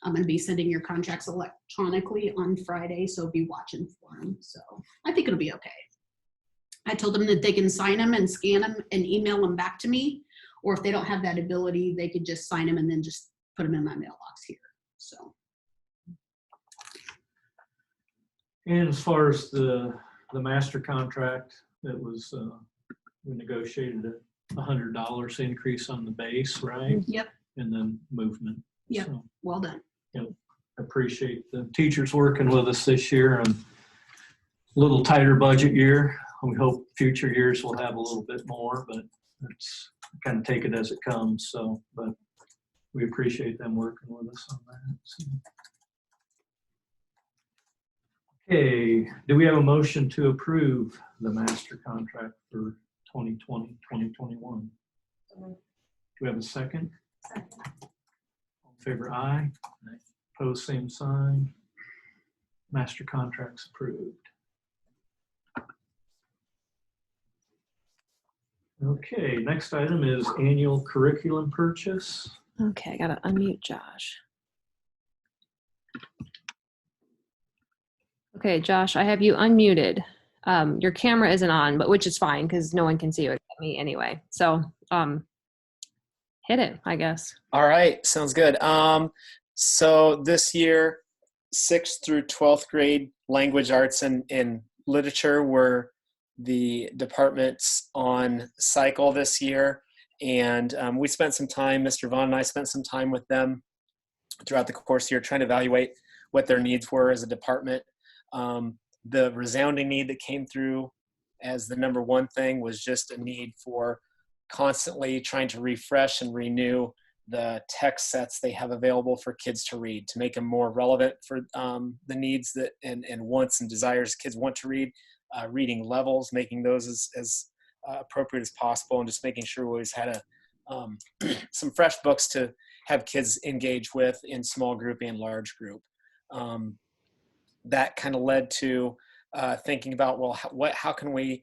I'm going to be sending your contracts electronically on Friday, so be watching for them. So I think it'll be okay. I told them that they can sign them and scan them and email them back to me, or if they don't have that ability, they could just sign them and then just put them in my mailbox here. So. And as far as the master contract, that was, we negotiated a $100 increase on the base, right? Yep. And then movement. Yep. So, Well done. appreciate the teachers working with us this year, and little tighter budget year. We hope future years will have a little bit more, but it's kind of take it as it comes. So, but we appreciate them working with us on that. So. Okay, do we have a motion to approve the master contract for 2020, 2021? Do we have a second? Second. All in favor, aye. Opposed, same sign. Master contracts approved. Okay, next item is annual curriculum purchase. Okay, I gotta unmute Josh. Okay, Josh, I have you unmuted. Your camera isn't on, but which is fine because no one can see you except me anyway. So hit it, I guess. All right, sounds good. So this year, 6th through 12th grade language arts and literature were the departments on cycle this year. And we spent some time, Mr. Vaughn and I spent some time with them throughout the course here trying to evaluate what their needs were as a department. The resounding need that came through as the number one thing was just a need for constantly trying to refresh and renew the text sets they have available for kids to read, to make them more relevant for the needs that and wants and desires kids want to read, reading levels, making those as appropriate as possible, and just making sure we always had some fresh books to have kids engage with in small group and large group. That kind of led to thinking about, well, how can we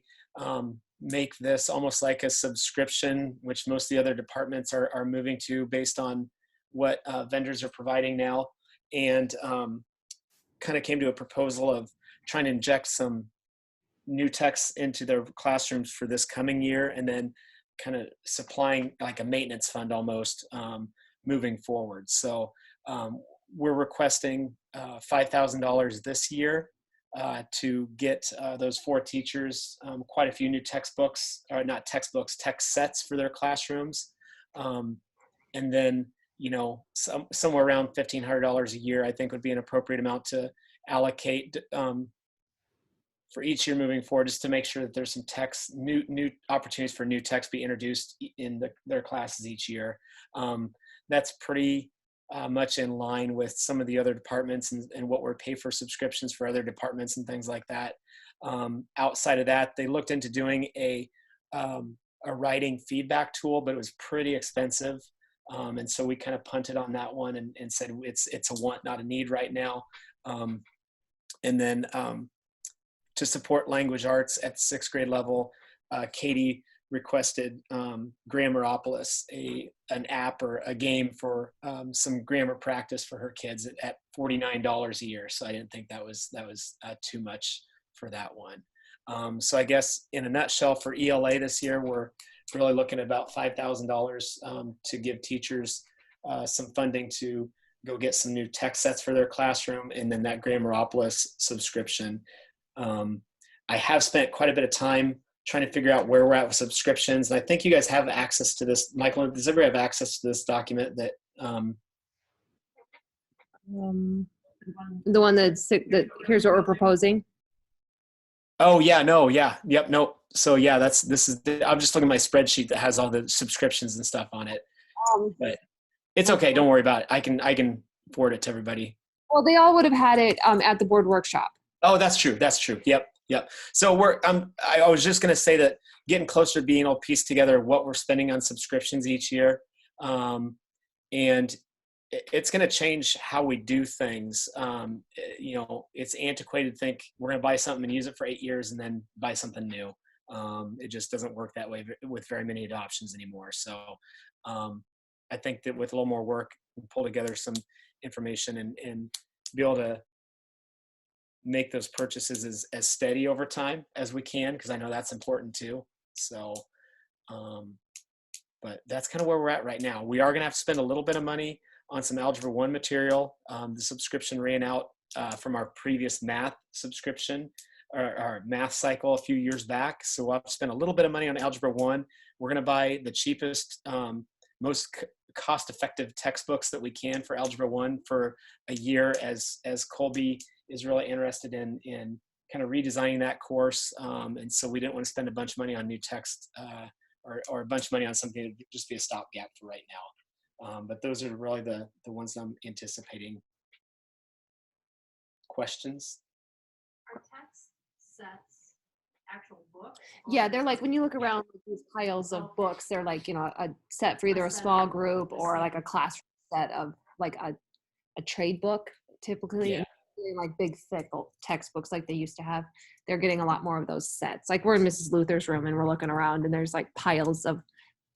make this almost like a subscription, which most of the other departments are moving to based on what vendors are providing now, and kind of came to a proposal of trying to inject some new texts into their classrooms for this coming year, and then kind of supplying like a maintenance fund almost moving forward. So we're requesting $5,000 this year to get those 4 teachers quite a few new textbooks, or not textbooks, text sets for their classrooms. And then, you know, somewhere around $1,500 a year, I think would be an appropriate amount to allocate for each year moving forward, just to make sure that there's some text, new opportunities for new text be introduced in their classes each year. That's pretty much in line with some of the other departments and what we're paid for subscriptions for other departments and things like that. Outside of that, they looked into doing a writing feedback tool, but it was pretty expensive. And so we kind of punted on that one and said it's a want, not a need right now. And then to support language arts at the 6th grade level, Katie requested Grammaropolis, an app or a game for some grammar practice for her kids at $49 a year. So I didn't think that was too much for that one. So I guess in a nutshell, for ELA this year, we're really looking at about $5,000 to give teachers some funding to go get some new text sets for their classroom, and then that Grammaropolis subscription. I have spent quite a bit of time trying to figure out where we're at with subscriptions. And I think you guys have access to this. Michael, does everybody have access to this document that? The one that here's what we're proposing. Oh yeah, no, yeah, yep, no. So yeah, I'm just looking at my spreadsheet that has all the subscriptions and stuff on it. But it's okay, don't worry about it. I can forward it to everybody. Well, they all would have had it at the board workshop. Oh, that's true. That's true. Yep. So I was just going to say that getting closer to being able to piece together what we're spending on subscriptions each year. And it's going to change how we do things. You know, it's antiquated to think we're going to buy something and use it for 8 years and then buy something new. It just doesn't work that way with very many adoptions anymore. So I think that with a little more work, we'll pull together some information and be able to make those purchases as steady over time as we can, because I know that's important too. So, but that's kind of where we're at right now. We are going to have to spend a little bit of money on some Algebra 1 material. The subscription ran out from our previous math subscription, or our math cycle a few years back. So we'll have to spend a little bit of money on Algebra 1. We're going to buy the cheapest, most cost-effective textbooks that we can for Algebra 1 for a year, as Colby is really interested in kind of redesigning that course. And so we didn't want to spend a bunch of money on new text or a bunch of money on something that would just be a stopgap for right now. But those are really the ones I'm anticipating. Questions? Are text sets actual books? Yeah, or they're is like it- when you look around these piles of books, they're like, you know, a set for either a set small of group the or same like a book. classroom set of like a trade book typically. Yeah. Like big thick textbooks like they used to have. They're getting a lot more of those sets. Like we're in Mrs. Luther's room and we're looking around and there's like piles of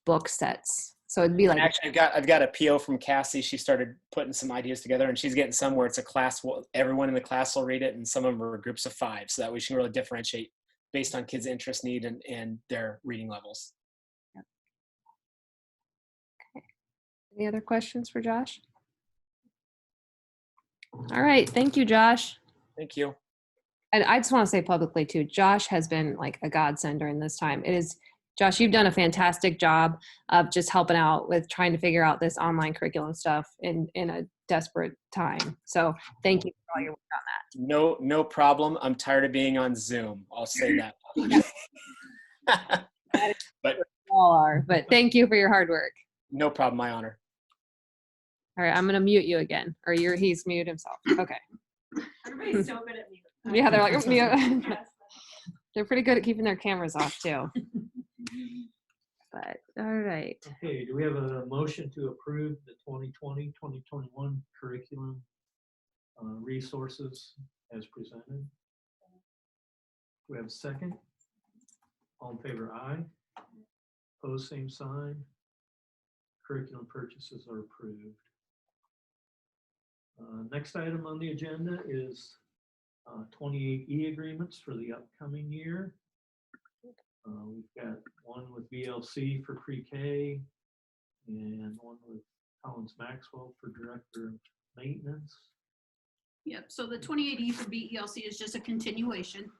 book sets. So it'd be like, Actually, I've got a PO from Cassie. She started putting some ideas together, and she's getting some where it's a class. Everyone in the class will read it, and some of them are groups of 5. So that we can really differentiate based on kids' interest, need, and their reading levels. any other questions for Josh? All right, thank you, Josh. Thank you. And I just want to say publicly too, Josh has been like a godsend during this time. It is, Josh, you've done a fantastic job of just helping out with trying to figure out this online curriculum stuff in a desperate time. So thank you for all your work No problem. I'm tired of being on Zoom. I'll say that. But all are, but thank you for your hard work. no problem. My honor. All right, I'm going to mute you again, or he's muted himself. Okay. Everybody's so good at mute. Yeah, they're like, mute. Yes. They're pretty good at keeping their cameras off too. But all right. Okay, do we have a motion to approve the 2020, 2021 curriculum resources as presented? Do we have a second? All in favor, aye. Opposed, same sign. Curriculum purchases are approved. Next item on the agenda is 28E agreements for the upcoming year. We've got one with VLC for pre-K and one with Collins Maxwell for Director of Maintenance. Yep, so the 28E for BELC is just a continuation.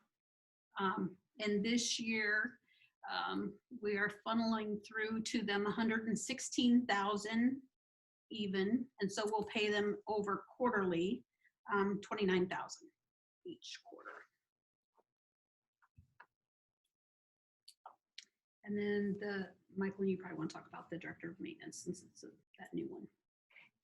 And this year, we are funneling through to them 116,000 even, and so we'll pay them over quarterly, 29,000 each quarter. And then Michael, you probably want to talk about the Director of Maintenance since it's that new one.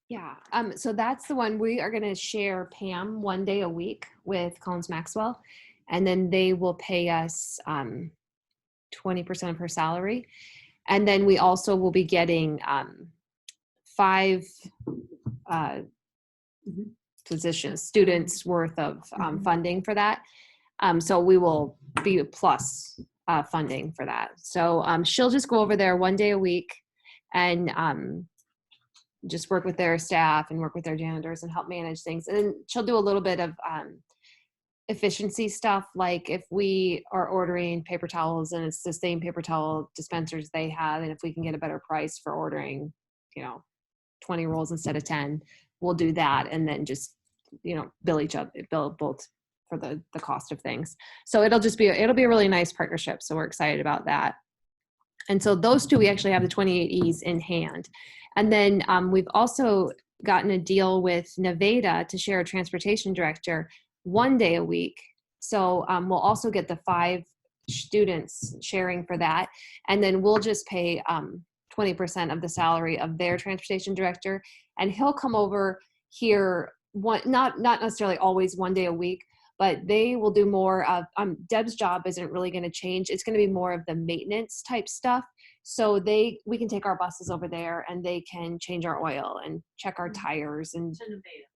Yeah, so that's the one we are going to share Pam 1 day a week with Collins Maxwell, and then they will pay us 20% of her salary. And then we also will be getting 5 positions, students worth of funding for that. So we will be plus funding for that. So she'll just go over there 1 day a week and just work with their staff and work with their janitors and help manage things. And then she'll do a little bit of efficiency stuff, like if we are ordering paper towels and it's the same paper towel dispensers they have, and if we can get a better price for ordering, 20 rolls instead of 10, we'll do that, and then just bill both for the cost of things. So it'll be a really nice partnership, so we're excited about that. And so those two, we actually have the 28Es in hand. And then we've also gotten a deal with Nevada to share a transportation director 1 day a week. So we'll also get the 5 students sharing for that. And then we'll just pay 20% of the salary of their transportation director. And he'll come over here, not necessarily always 1 day a week, but they will do more of, Deb's job isn't really going to change. It's going to be more of the maintenance type stuff. So we can take our buses over there and they can change our oil and check our tires and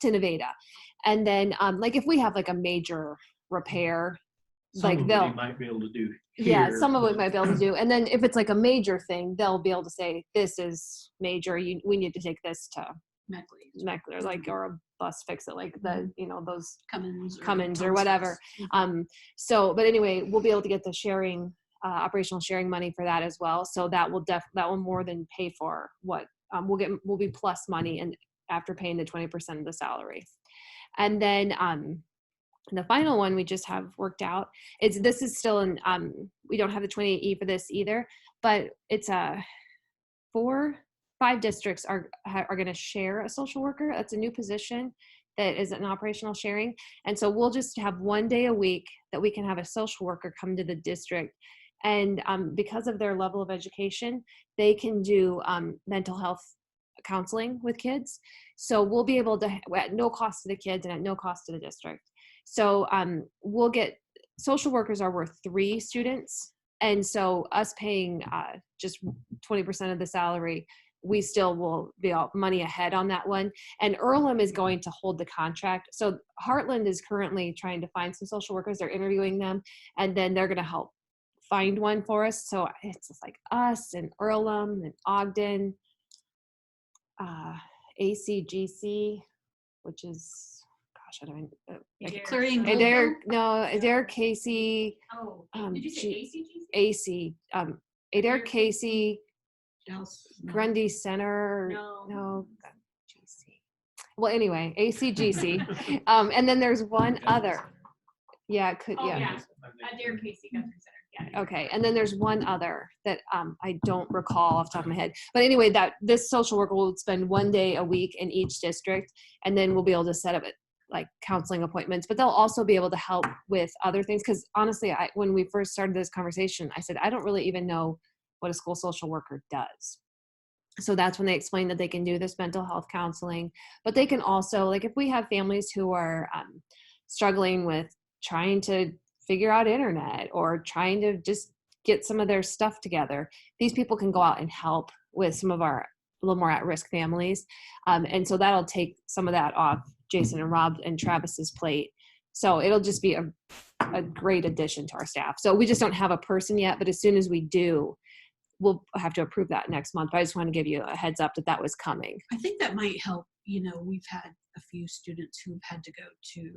to Nevada. And then like if we have like a major repair, Some of it might be able to do here. some of it might be able to do. And then if it's like a major thing, they'll be able to say, this is major. We need to take this to Meckler, like, or a bus fix it, like the, those Cummins or whatever. But anyway, we'll be able to get the sharing, operational sharing money for that as well. So that will more than pay for what we'll be plus money and after paying the 20% of the salary. And then the final one we just have worked out is, this is still in, we don't have the 28E for this either, but it's 5 districts are going to share a social worker. That's a new position. that is an operational sharing. And so we'll just have one day a week that we can have a social worker come to the district. And because of their level of education, they can do mental health counseling with kids. So we'll be able to, at no cost to the kids and at no cost to the district. So we'll get, social workers are worth 3 students. And so us paying just 20% of the salary, we still will be all money ahead on that one. And Earlham is going to hold the contract. So Heartland is currently trying to find some social workers. They're interviewing them, and then they're going to help find one for us. So it's just like us and Earlham and Ogden, ACGC, which is, gosh, I don't know. Clearing Adair Casey, Oh, Um, did you say ACGC? AC, Adair Casey, Grundy Center. No. GC. Well, anyway, ACGC. And then there's one other. Yeah, it could, Oh, yeah. yeah. Adair Casey Guthrie Center. Yeah. Okay, and then there's one other that I don't recall off the top of my head. But anyway, that this social worker will spend one day a week in each district, and then we'll be able to set up like counseling appointments. But they'll also be able to help with other things. Because honestly, when we first started this conversation, I said I don't really even know what a school social worker does. So that's when they explained that they can do this mental health counseling, but they can also, like if we have families who are struggling with trying to figure out internet or trying to just get some of their stuff together, these people can go out and help with some of our a little more at-risk families. And so that'll take some of that off Jason and Rob and Travis's plate. So it'll just be a great addition to our staff. So we just don't have a person yet, but as soon as we do, we'll have to approve that next month. But I just want to give you a heads up that that was coming. I think that might help. You know, we've had a few students who've had to go to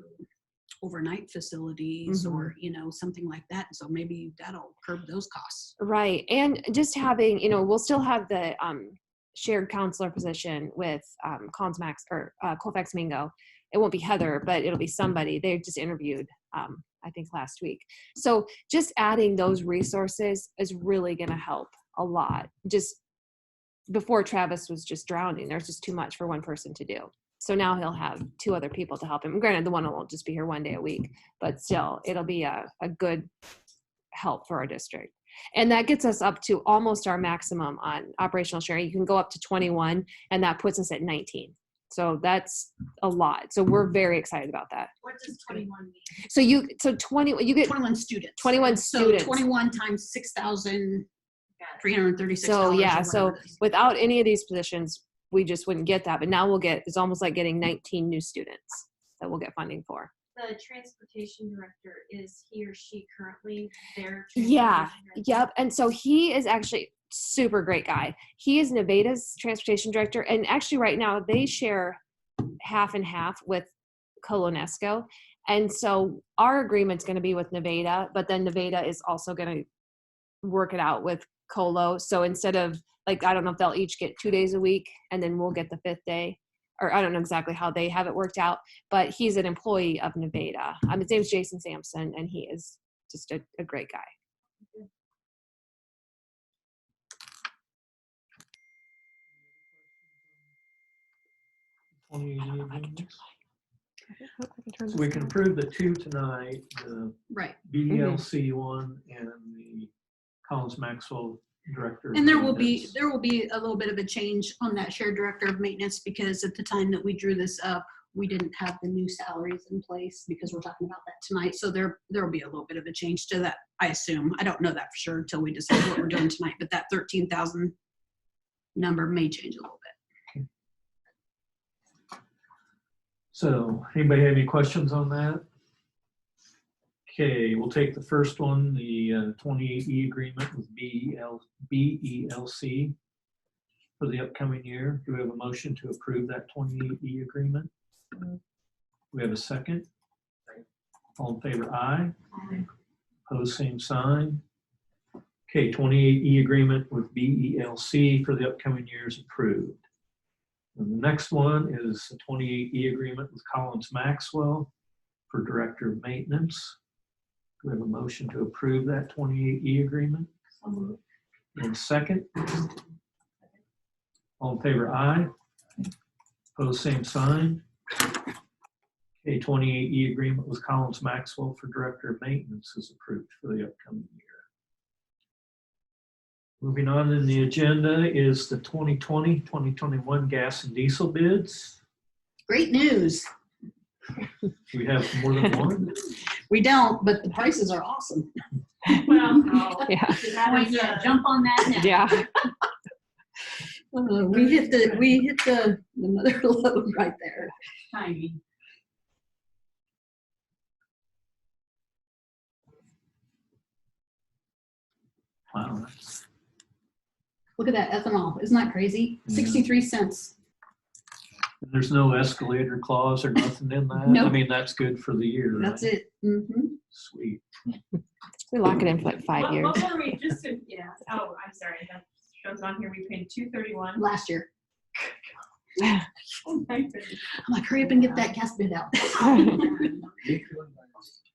overnight facilities or, you know, something like that. So maybe that'll curb those costs. Right. And just having, you know, we'll still have the shared counselor position with Collins Max or Colfax Mingo. It won't be Heather, but it'll be somebody. They just interviewed, I think last week. So just adding those resources is really going to help a lot. Just before Travis was just drowning, there's just too much for one person to do. So now he'll have 2 other people to help him. Granted, the one will just be here one day a week, but still it'll be a good help for our district. And that gets us up to almost our maximum on operational sharing. You can go up to 21 and that puts us at 19. So that's a lot. So we're very excited about that. What does 21 mean? So you get 21 students. 21 So students. 21 times $6,336. So yeah, or so whatever it is. without any of these positions, we just wouldn't get that. But now we'll get, it's almost like getting 19 new students that we'll get funding for. The transportation director, is he or she currently their Yeah, transportation director? yep. And so he is actually super great guy. He is Nevada's transportation director. And actually right now they share half and half with Colonesco. And so our agreement's going to be with Nevada, but then Nevada is also going to work it out with Colo. So instead of like, I don't know if they'll each get 2 days a week and then we'll get the 5th day, or I don't know exactly how they have it worked out, but he's an employee of Nevada. His name's Jason Sampson and he is just a great guy. So we can approve the 2 tonight, the Right. BDLC one and the Collins Maxwell director. And there will maintenance. be a little bit of a change on that shared director of maintenance because at the time that we drew this up, we didn't have the new salaries in place because we're talking about that tonight. So there will be a little bit of a change to that, I assume. I don't know that for sure until we decide what we're doing tonight, but that 13,000 number may change a little bit. So anybody have any questions on that? Okay, we'll take the first one, the 28E agreement with BELC for the upcoming year. Do we have a motion to approve that 28E agreement? Do we have a second? All in favor, aye. Opposed, same sign. Okay, 28E agreement with BELC for the upcoming year is approved. And the next one is the 28E agreement with Collins Maxwell for Director of Maintenance. Do we have a motion to approve that 28E agreement? And second? All in favor, aye. Opposed, same sign. A 28E agreement with Collins Maxwell for Director of Maintenance is approved for the upcoming year. Moving on in the agenda is the 2020-2021 gas and diesel bids. Great news. We have more than one. We don't, but the prices are awesome. Well, Yeah. that is, Jump on that now. Yeah. We hit the mother load right there. tiny. Wow. Look at that ethanol. Isn't that crazy? Yeah. 63 cents. There's no escalator clause or nothing in that? I Nope. mean, that's good for the year, That's right? it. Mhm. Sweet. We lock it in for like 5 years. What were we, just to, yeah, oh, I'm sorry, that shows on here, we paid $231. Last year. Oh my goodness. I'm like, hurry up and get that gas bid out.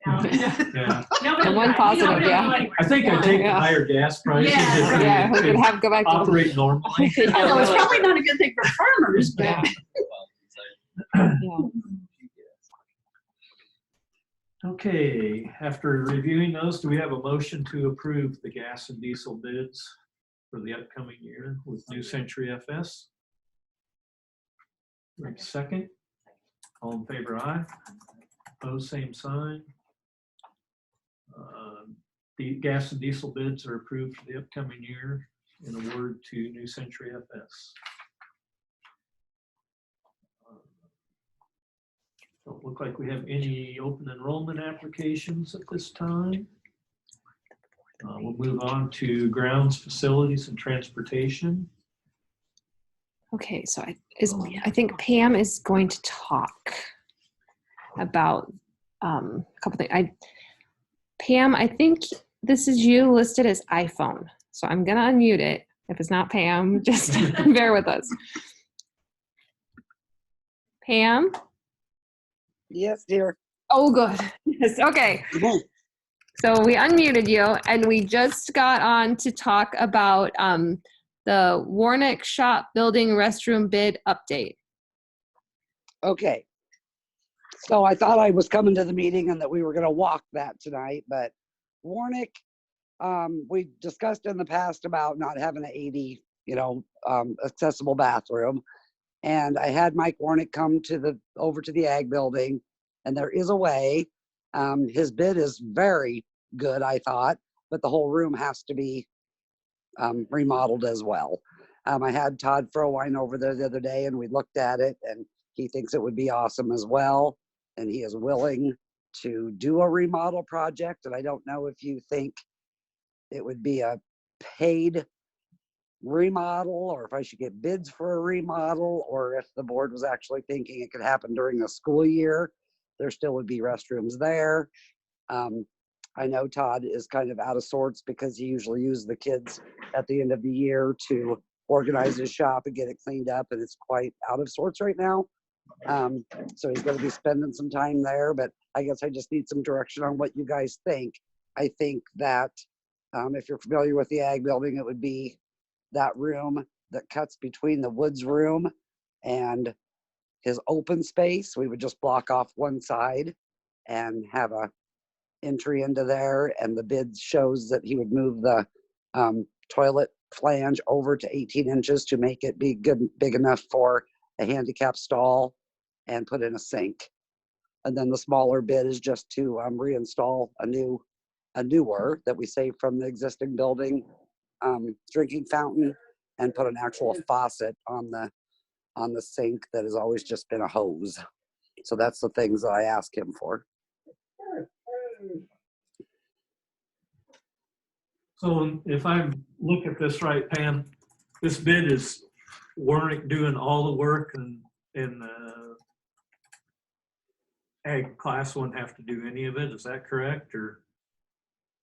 No, Yeah. nobody And one died. We positive, don't yeah. know anywhere. I think I take the Yeah. higher gas prices Yeah, if we Yeah, we could could have go back to operate normally. Although it's probably not a good thing for farmers, but Yeah. Yeah. Okay, after reviewing those, do we have a motion to approve the gas and diesel bids for the upcoming year with New Century FS? Right, second. All in favor, aye. Opposed, same sign. The gas and diesel bids are approved for the upcoming year and award to New Century FS. Don't look like we have any open enrollment applications at this time. We'll move on to grounds, facilities, and transportation. Okay, so I think Pam is going to talk about a couple things. Pam, I think this is you listed as iPhone, so I'm gonna unmute it. If it's not Pam, just bear with us. Pam? Yes, dear. Oh, good. Yes, okay. So we unmuted you, and we just got on to talk about the Warnick Shop Building restroom bid update. Okay. So I thought I was coming to the meeting and that we were going to walk that tonight, but Warnick, we discussed in the past about not having an 80, accessible bathroom. And I had Mike Warnick come over to the Ag building, and there is a way. His bid is very good, I thought, but the whole room has to be remodeled as well. I had Todd Frowine over there the other day, and we looked at it, and he thinks it would be awesome as well, and he is willing to do a remodel project. And I don't know if you think it would be a paid remodel, or if I should get bids for a remodel, or if the board was actually thinking it could happen during the school year. There still would be restrooms there. I know Todd is kind of out of sorts because he usually uses the kids at the end of the year to organize his shop and get it cleaned up, and it's quite out of sorts right now. So he's going to be spending some time there, but I guess I just need some direction on what you guys think. I think that if you're familiar with the Ag building, it would be that room that cuts between the Woods room and his open space. We would just block off one side and have a entry into there, and the bid shows that he would move the toilet flange over to 18 inches to make it be big enough for a handicap stall and put in a sink. And then the smaller bid is just to reinstall a newer that we saved from the existing building drinking fountain and put an actual faucet on the sink that has always just been a hose. So that's the things that I asked him for. So if I look at this right, Pam, this bid is Warnick doing all the work, and Ag class wouldn't have to do any of it. Is that correct? Or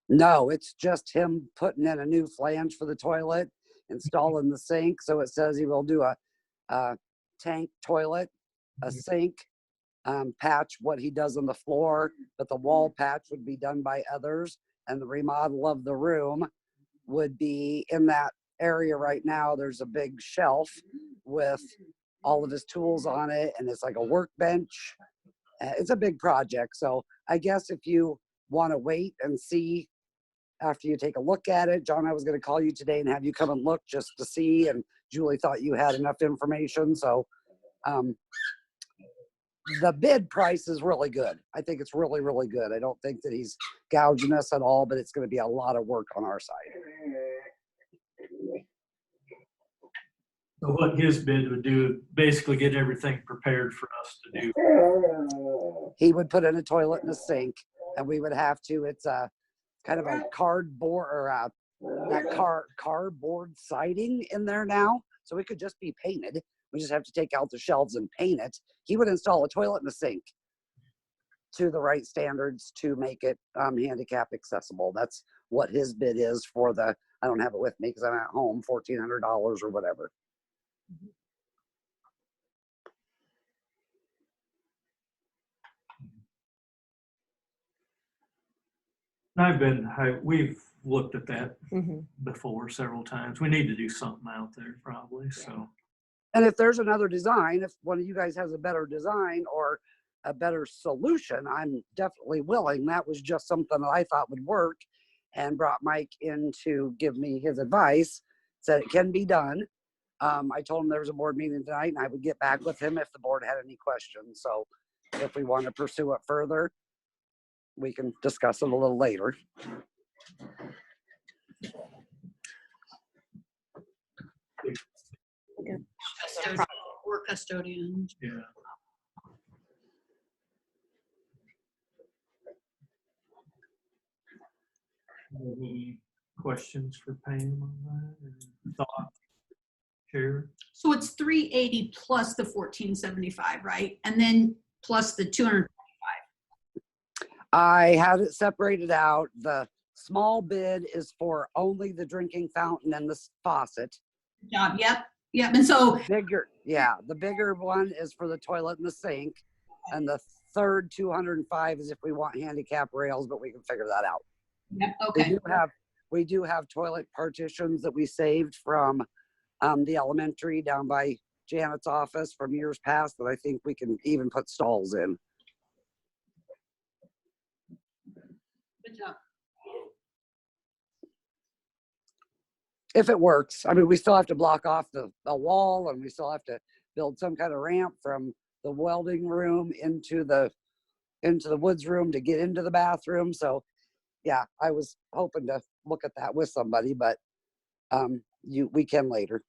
No, it's just him putting in a new flange for the toilet, installing the sink. So it says he will do a tank toilet, a sink, patch what he does on the floor, but the wall patch would be done by others. And the remodel of the room would be in that area right now. There's a big shelf with all of his tools on it, and it's like a workbench. It's a big project, so I guess if you want to wait and see after you take a look at it, John, I was going to call you today and have you come and look just to see, and Julie thought you had enough information, so the bid price is really good. I think it's really, really good. I don't think that he's gouging us at all, but it's going to be a lot of work on our side. So what his bid would do, basically get everything prepared for us to do. He would put in a toilet and a sink, and we would have to, it's a kind of a cardboard or cardboard siding in there now. So it could just be painted. We just have to take out the shelves and paint it. He would install a toilet and a sink to the right standards to make it handicap accessible. That's what his bid is for the, I don't have it with me because I'm at home, $1,400 or whatever. We've looked at that Mhm. before several times. We need to do something out there probably, so. And if there's another design, if one of you guys has a better design or a better solution, I'm definitely willing. That was just something that I thought would work and brought Mike in to give me his advice, said it can be done. I told him there was a board meeting tonight and I would get back with him if the board had any questions. So if we want to pursue it further, we can discuss it a little later. Or custodians. Yeah. Any questions for Pam on that? Or thoughts? Share? So it's 380 plus the 1475, right? And then plus the 200. I had it separated out. The small bid is for only the drinking fountain and the faucet. Job. Yep. Yep. And so The bigger one is for the toilet and the sink. And the third 205 is if we want handicap rails, but we can figure that out. yep, okay. We do have toilet partitions that we saved from the elementary down by Janet's office from years past that I think we can even put stalls in. Good job. If it works. I mean, we still have to block off the wall and we still have to build some kind of ramp from the welding room into the woods room to get into the bathroom. So yeah, I was hoping to look at that with somebody, but we can later.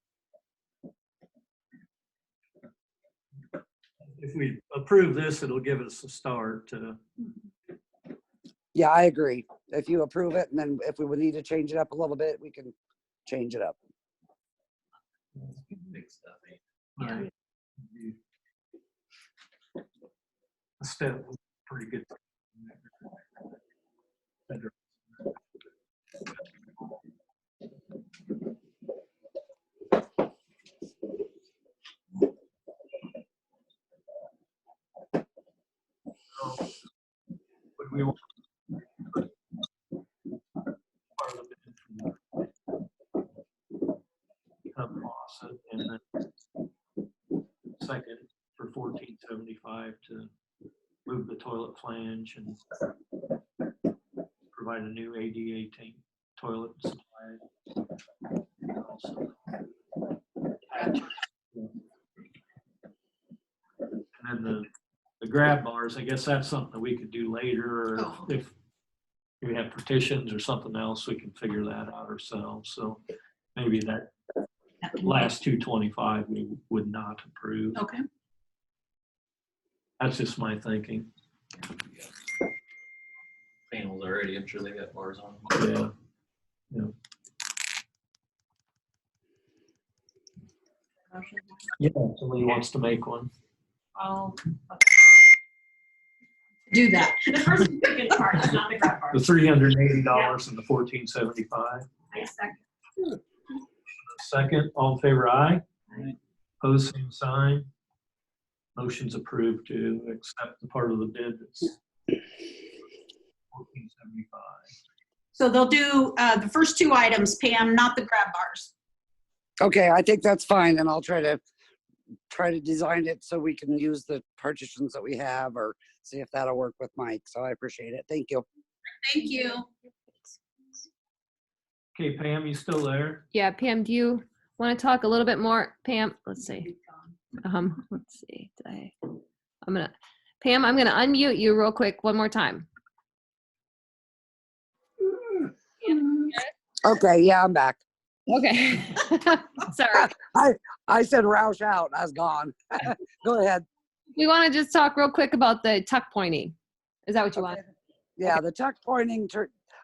If we approve this, it'll give us a start to. Yeah, I agree. If you approve it and then if we would need to change it up a little bit, we can change it up. Big stuff. Right. A step was pretty good. Would we want part of the tub faucet and then second for 1475 to move the toilet flange and provide a new ADA tank toilet supply. Also patches. And then the grab bars, I guess that's something that we could do later, or Oh. if we have partitions or something else, we can figure that out ourselves. So maybe that last 225 we would not approve. Okay. That's just my thinking. Panels already, I'm sure they got bars on them. Yeah. Yeah, somebody wants to make one. I'll Do that. the person who can charge, not the grab bar. The $380 and the 1475. I second. Second, all in favor, aye. Aye. Pose same sign. Motion's approved to accept the part of the bid that's 1475. So they'll do the first two items, Pam, not the grab bars. Okay, I think that's fine, and I'll try to design it so we can use the partitions that we have or see if that'll work with Mike. So I appreciate it. Thank you. Thank you. Okay, Pam, you still there? Yeah, Pam, do you want to talk a little bit more? Pam, let's see. Let's see. Pam, I'm gonna unmute you real quick one more time. Okay, yeah, I'm back. Okay. Sorry. I said Roush out. I was gone. Go ahead. We want to just talk real quick about the tuck pointing. Is that what you want? Yeah, the tuck pointing.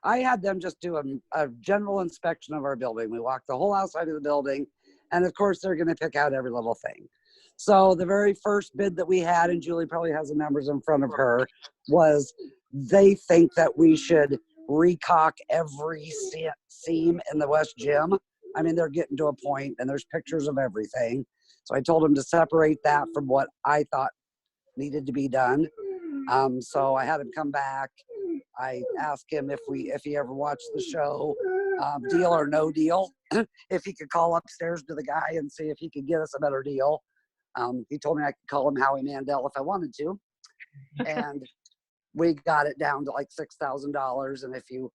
I had them just do a general inspection of our building. We walked the whole outside of the building, and of course, they're going to pick out every little thing. So the very first bid that we had, and Julie probably has the numbers in front of her, was they think that we should recock every seam in the West Gym. I mean, they're getting to a point, and there's pictures of everything. So I told them to separate that from what I thought needed to be done. So I had him come back. I asked him if he ever watched the show, Deal or No Deal, if he could call upstairs to the guy and see if he could get us a better deal. He told me I could call him Howie Mandel if I wanted to. And we got it down to like $6,000. And if you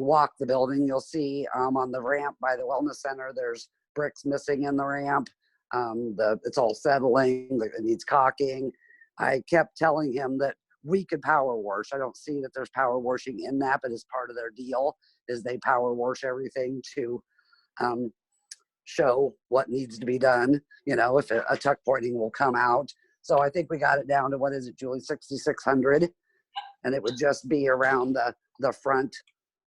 walk the building, you'll see on the ramp by the wellness center, there's bricks missing in the ramp. It's all settling, it needs caulking. I kept telling him that we could power wash. I don't see that there's power washing in that, but as part of their deal is they power wash everything to show what needs to be done. You know, if a tuck pointing will come out. So I think we got it down to, what is it, Julie, 6,600, and it would just be around the front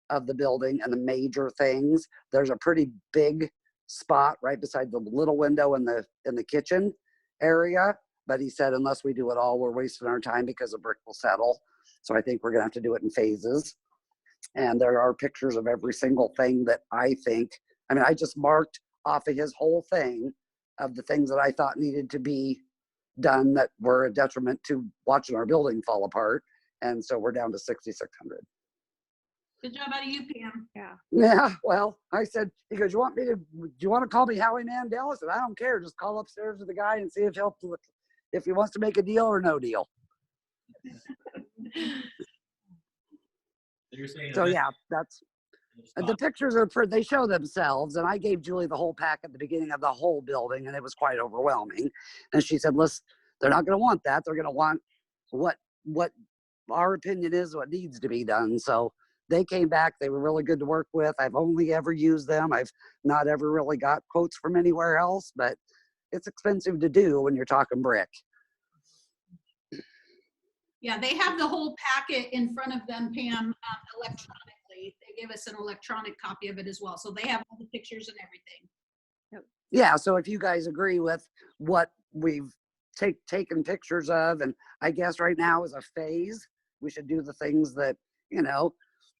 of the building and the major things. There's a pretty big spot right beside the little window in the kitchen area. But he said, unless we do it all, we're wasting our time because the brick will settle. So I think we're gonna have to do it in phases. And there are pictures of every single thing that I just marked off of his whole thing of the things that I thought needed to be done that were a detriment to watching our building fall apart. And so we're down to 6,600. Good job out of you, Pam. Yeah, well, I said, he goes, do you want to call me Howie Mandel? I said, I don't care. Just call upstairs to the guy and see if he wants to make a deal or no deal. So yeah, that's the pictures they show themselves, and I gave Julie the whole pack at the beginning of the whole building, and it was quite overwhelming. And she said, listen, they're not going to want that. They're going to want what our opinion is, what needs to be done. So they came back. They were really good to work with. I've only ever used them. I've not ever really got quotes from anywhere else, but it's expensive to do when you're talking brick. Yeah, they have the whole packet in front of them, Pam, electronically. They give us an electronic copy of it as well. So they have all the pictures and everything. Yeah, so if you guys agree with what we've taken pictures of, and I guess right now is a phase, we should do the things that,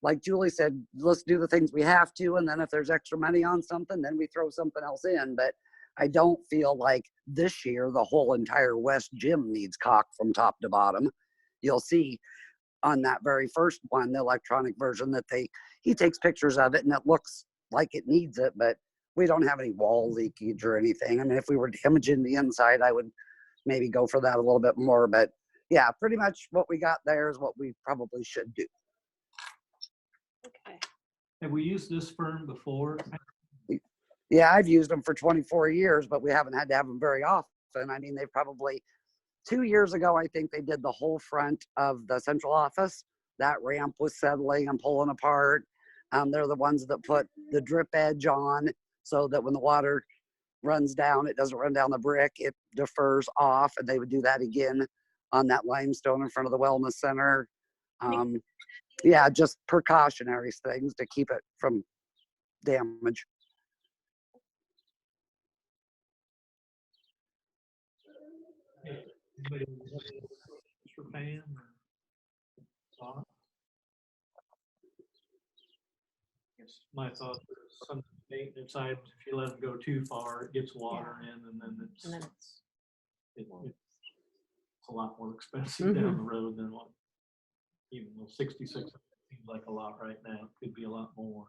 like Julie said, let's do the things we have to, and then if there's extra money on something, then we throw something else in. But I don't feel like this year the whole entire West Gym needs caulk from top to bottom. You'll see on that very first one, the electronic version, that he takes pictures of it and it looks like it needs it, but we don't have any wall leakage or anything. I mean, if we were damaging the inside, I would maybe go for that a little bit more, but yeah, pretty much what we got there is what we probably should do. Okay. Have we used this firm before? Yeah, I've used them for 24 years, but we haven't had to have them very often. I mean, they probably 2 years ago, I think they did the whole front of the central office. That ramp was settling and pulling apart. They're the ones that put the drip edge on so that when the water runs down, it doesn't run down the brick, it defers off. And they would do that again on that limestone in front of the wellness center. Yeah, just precautionary things to keep it from damage. Anybody have any questions for Pam or Todd? Yes, my thought is some maintenance items, if you let them go too far, it gets water in, and then it's a lot more expensive down the road than what, even though 66 seems like a lot right now, it could be a lot more.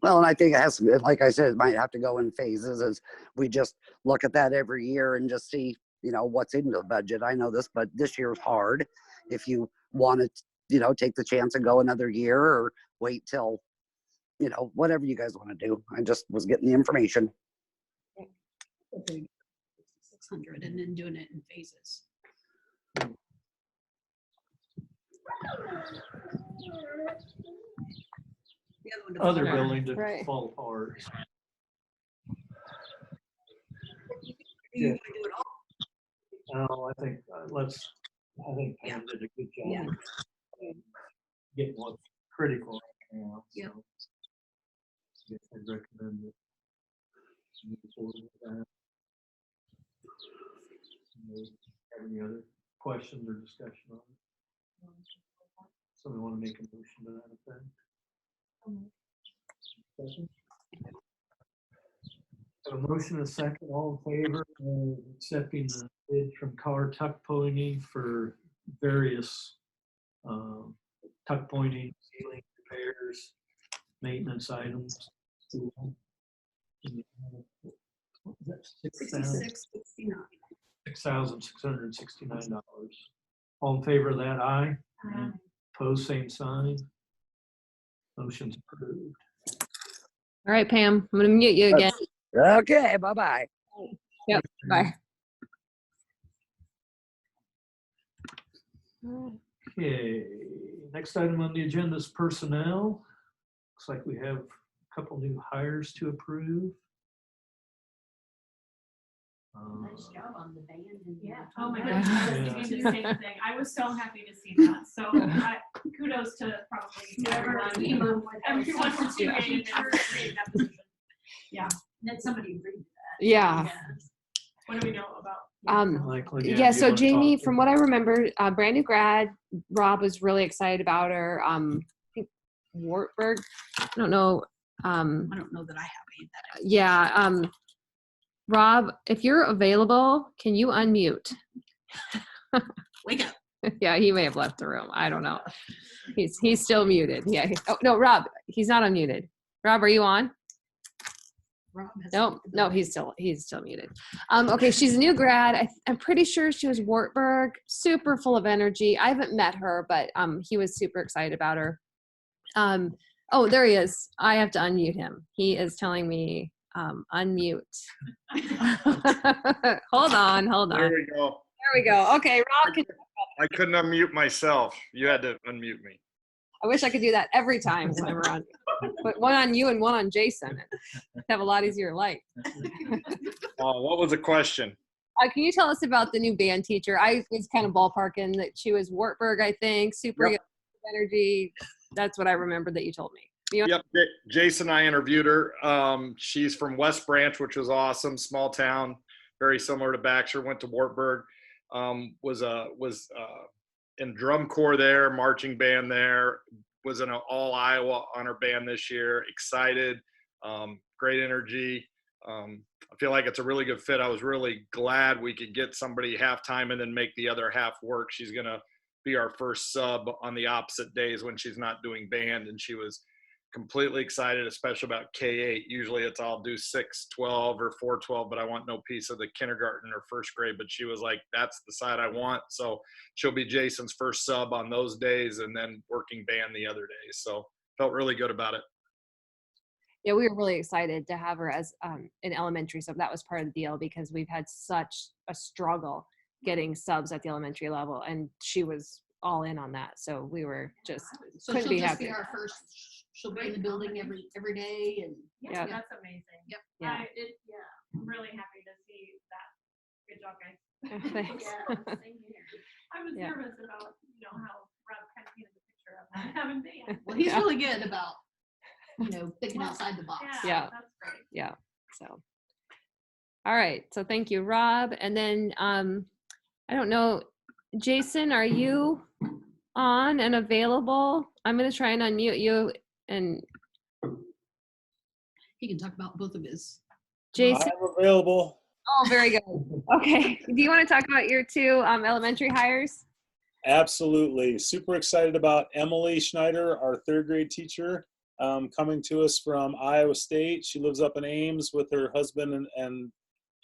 Well, and I think it has to, like I said, it might have to go in phases as we just look at that every year and just see, what's in the budget. I know but this year's hard. If you want to, take the chance and go another year or wait till, whatever you guys want to do. I just was getting the information. 600 and then doing it in phases. The other one doesn't Other matter. buildings that Right. fall apart. You wanna do it all? No, I think Pam did a good job. Yeah. of Getting what's critical now. Yep. So I guess I'd recommend that. you move forward with that. Have any other questions or discussion on it? Somebody want to make a motion to that effect? Discussion? Have a motion and a second, all in favor of accepting the bid from Car Tuck Pointing for various tuck pointing, ceiling repairs, maintenance items. What was that? $66.69. $6,669. All in favor of that, aye? Pose same sign. Motion's approved. All right, Pam, I'm gonna mute you again. Okay, bye-bye. Yep, bye. Okay, next item on the agenda is personnel. Looks like we have a couple new hires to approve. Nice job on the band. And Yeah. Oh my goodness, I was thinking the same thing. I was so happy to see that. So kudos to probably everyone who created that position. Yeah. Then somebody agreed to that. Yeah. What do we know about? Likely, Yeah, do you so wanna Jamie, talk from what I remember, brand new grad, Rob was really excited about her. I think Wartburg, I don't know. I don't know that I have any of that. Yeah, Rob, if you're available, can you unmute? Wake up. Yeah, he may have left the room. I don't know. He's still muted. Yeah. Oh no, Rob, he's not unmuted. Rob, are you on? Rob has No, he's still muted. Okay, she's a new grad. I'm pretty sure she was Wartburg, super full of energy. I haven't met her, but he was super excited about her. Oh, there he is. I have to unmute him. He is telling me unmute. Hold on. There we go. There we go. Okay, Rob, I couldn't unmute myself. You had to unmute me. I wish I could do that every time we're on. But one on you and one on Jason. It'd have a lot easier life. What was the question? Can you tell us about the new band teacher? I was kind of ballparking that she was Wartburg, I think, super Yep. energy. That's what I remember that you told me. Yep, Jason and I interviewed her. She's from West Branch, which was awesome, small town, very similar to Baxter. Went to Wartburg, was in drum corps there, marching band there. Was in an all Iowa honor band this year. Excited, great energy. I feel like it's a really good fit. I was really glad we could get somebody halftime and then make the other half work. She's gonna be our first sub on the opposite days when she's not doing band, and she was completely excited, especially about K-8. Usually it's I'll do 6-12 or 4-12, but I want no piece of the kindergarten or first grade. But she was like, that's the side I want. So she'll be Jason's first sub on those days and then working band the other days. So felt really good about it. Yeah, we were really excited to have her as an elementary sub. That was part of the deal because we've had such a struggle getting subs at the elementary level, and she was all in on that. So we were just So couldn't she'll be just happy. be our first. She'll be in the building every day, and Yeah, that's amazing. Yep. Yeah. I'm really happy to see that. Good job, guys. Thanks. I was Yeah. nervous about, how Rob kind of painted the picture of that having band. well, he's Yeah. really good about thinking outside the box. Yeah. That's great. Yeah. So, all right. So thank you, Rob. And then I don't know, Jason, are you on and available? I'm going to try and unmute you. And He can talk about both of his. Jason. I'm available. Oh, very good. Okay. Do you want to talk about your two elementary hires? Absolutely. Super excited about Emily Schneider, our third grade teacher, coming to us from Iowa State. She lives up in Ames with her husband and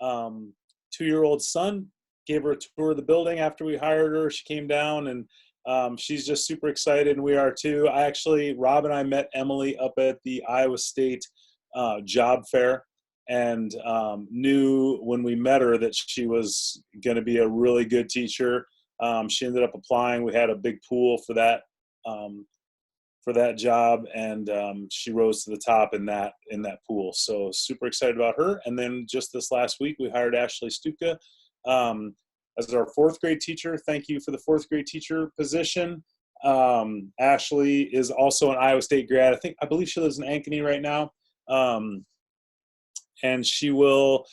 2-year-old son. gave her a tour of the building after we hired her. She came down, and she's just super excited, and we are too. Rob and I met Emily up at the Iowa State job fair, and knew when we met her that she was going to be a really good teacher. She ended up applying. We had a big pool for that job, and she rose to the top in that pool. So super excited about her. And then just this last week, we hired Ashley Stuka as our 4th grade teacher. Thank you for the 4th grade teacher position. Ashley is also an Iowa State grad. I believe she lives in Ankeny right now. And she'll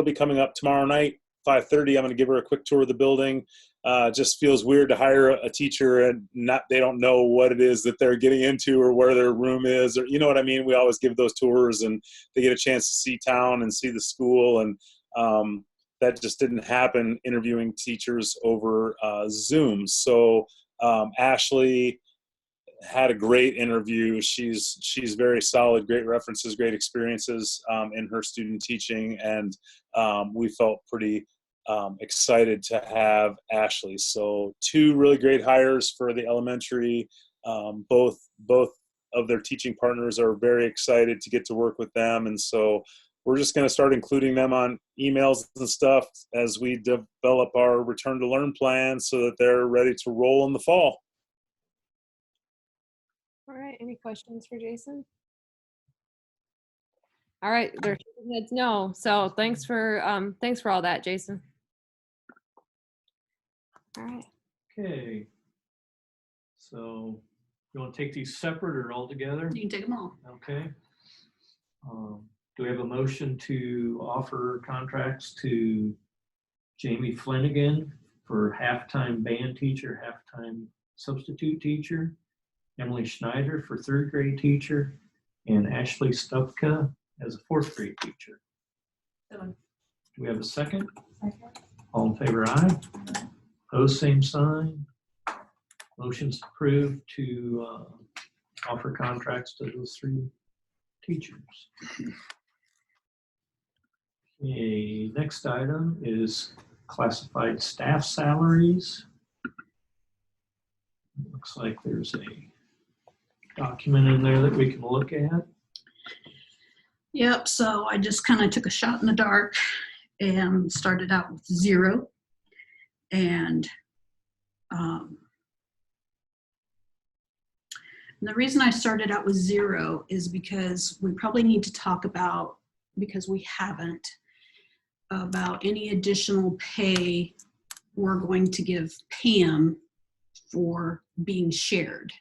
be coming up tomorrow night, 5:30. I'm going to give her a quick tour of the building. Just feels weird to hire a teacher and they don't know what it is that they're getting into or where their room is, or you know what I mean. We always give those tours, and they get a chance to see town and see the school, and that just didn't happen interviewing teachers over Zoom. So Ashley had a great interview. She's very solid, great references, great experiences in her student teaching, and we felt pretty excited to have Ashley. So 2 really great hires for the elementary. Both of their teaching partners are very excited to get to work with them, and so we're just going to start including them on emails and stuff as we develop our return to learn plan so that they're ready to roll in the fall. All right, any questions for Jason? All right, their heads no. So thanks for all that, Jason. All right. Okay. So you want to take these separate or all together? You can take them all. Okay. Do we have a motion to offer contracts to Jamie Flanagan for half-time band teacher, half-time substitute teacher, Emily Schneider for 3rd grade teacher, and Ashley Stupka as a 4th grade teacher? Do we have a second? All in favor, aye. Opposed, same sign. Motion's approved to offer contracts to those 3 teachers. Okay, next item is classified staff salaries. Looks like there's a document in there that we can look at. Yep, so I just kind of took a shot in the dark and started out with 0. And the reason I started out with 0 is because we probably need to talk about, because we haven't, about any additional pay we're going to give Pam for being shared.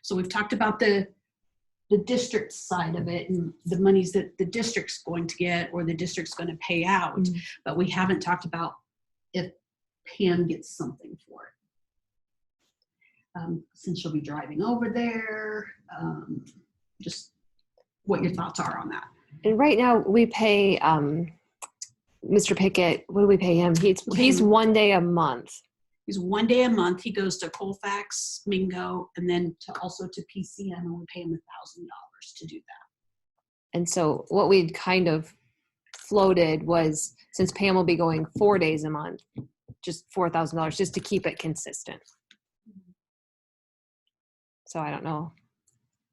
So we've talked about the district side of it and the monies that the district's going to get or the district's going to pay out, but we haven't talked about if Pam gets something for it. Since she'll be driving over there, just what your thoughts are on that. And right now we pay Mr. Pickett. What do we pay him? He's 1 day a month. He's 1 day a month. He goes to Colfax, Mingo, and then also to PCM, and we pay him $1,000 to do that. And so what we'd kind of floated was, since Pam will be going 4 days a month, just $4,000 just to keep it consistent. So I don't know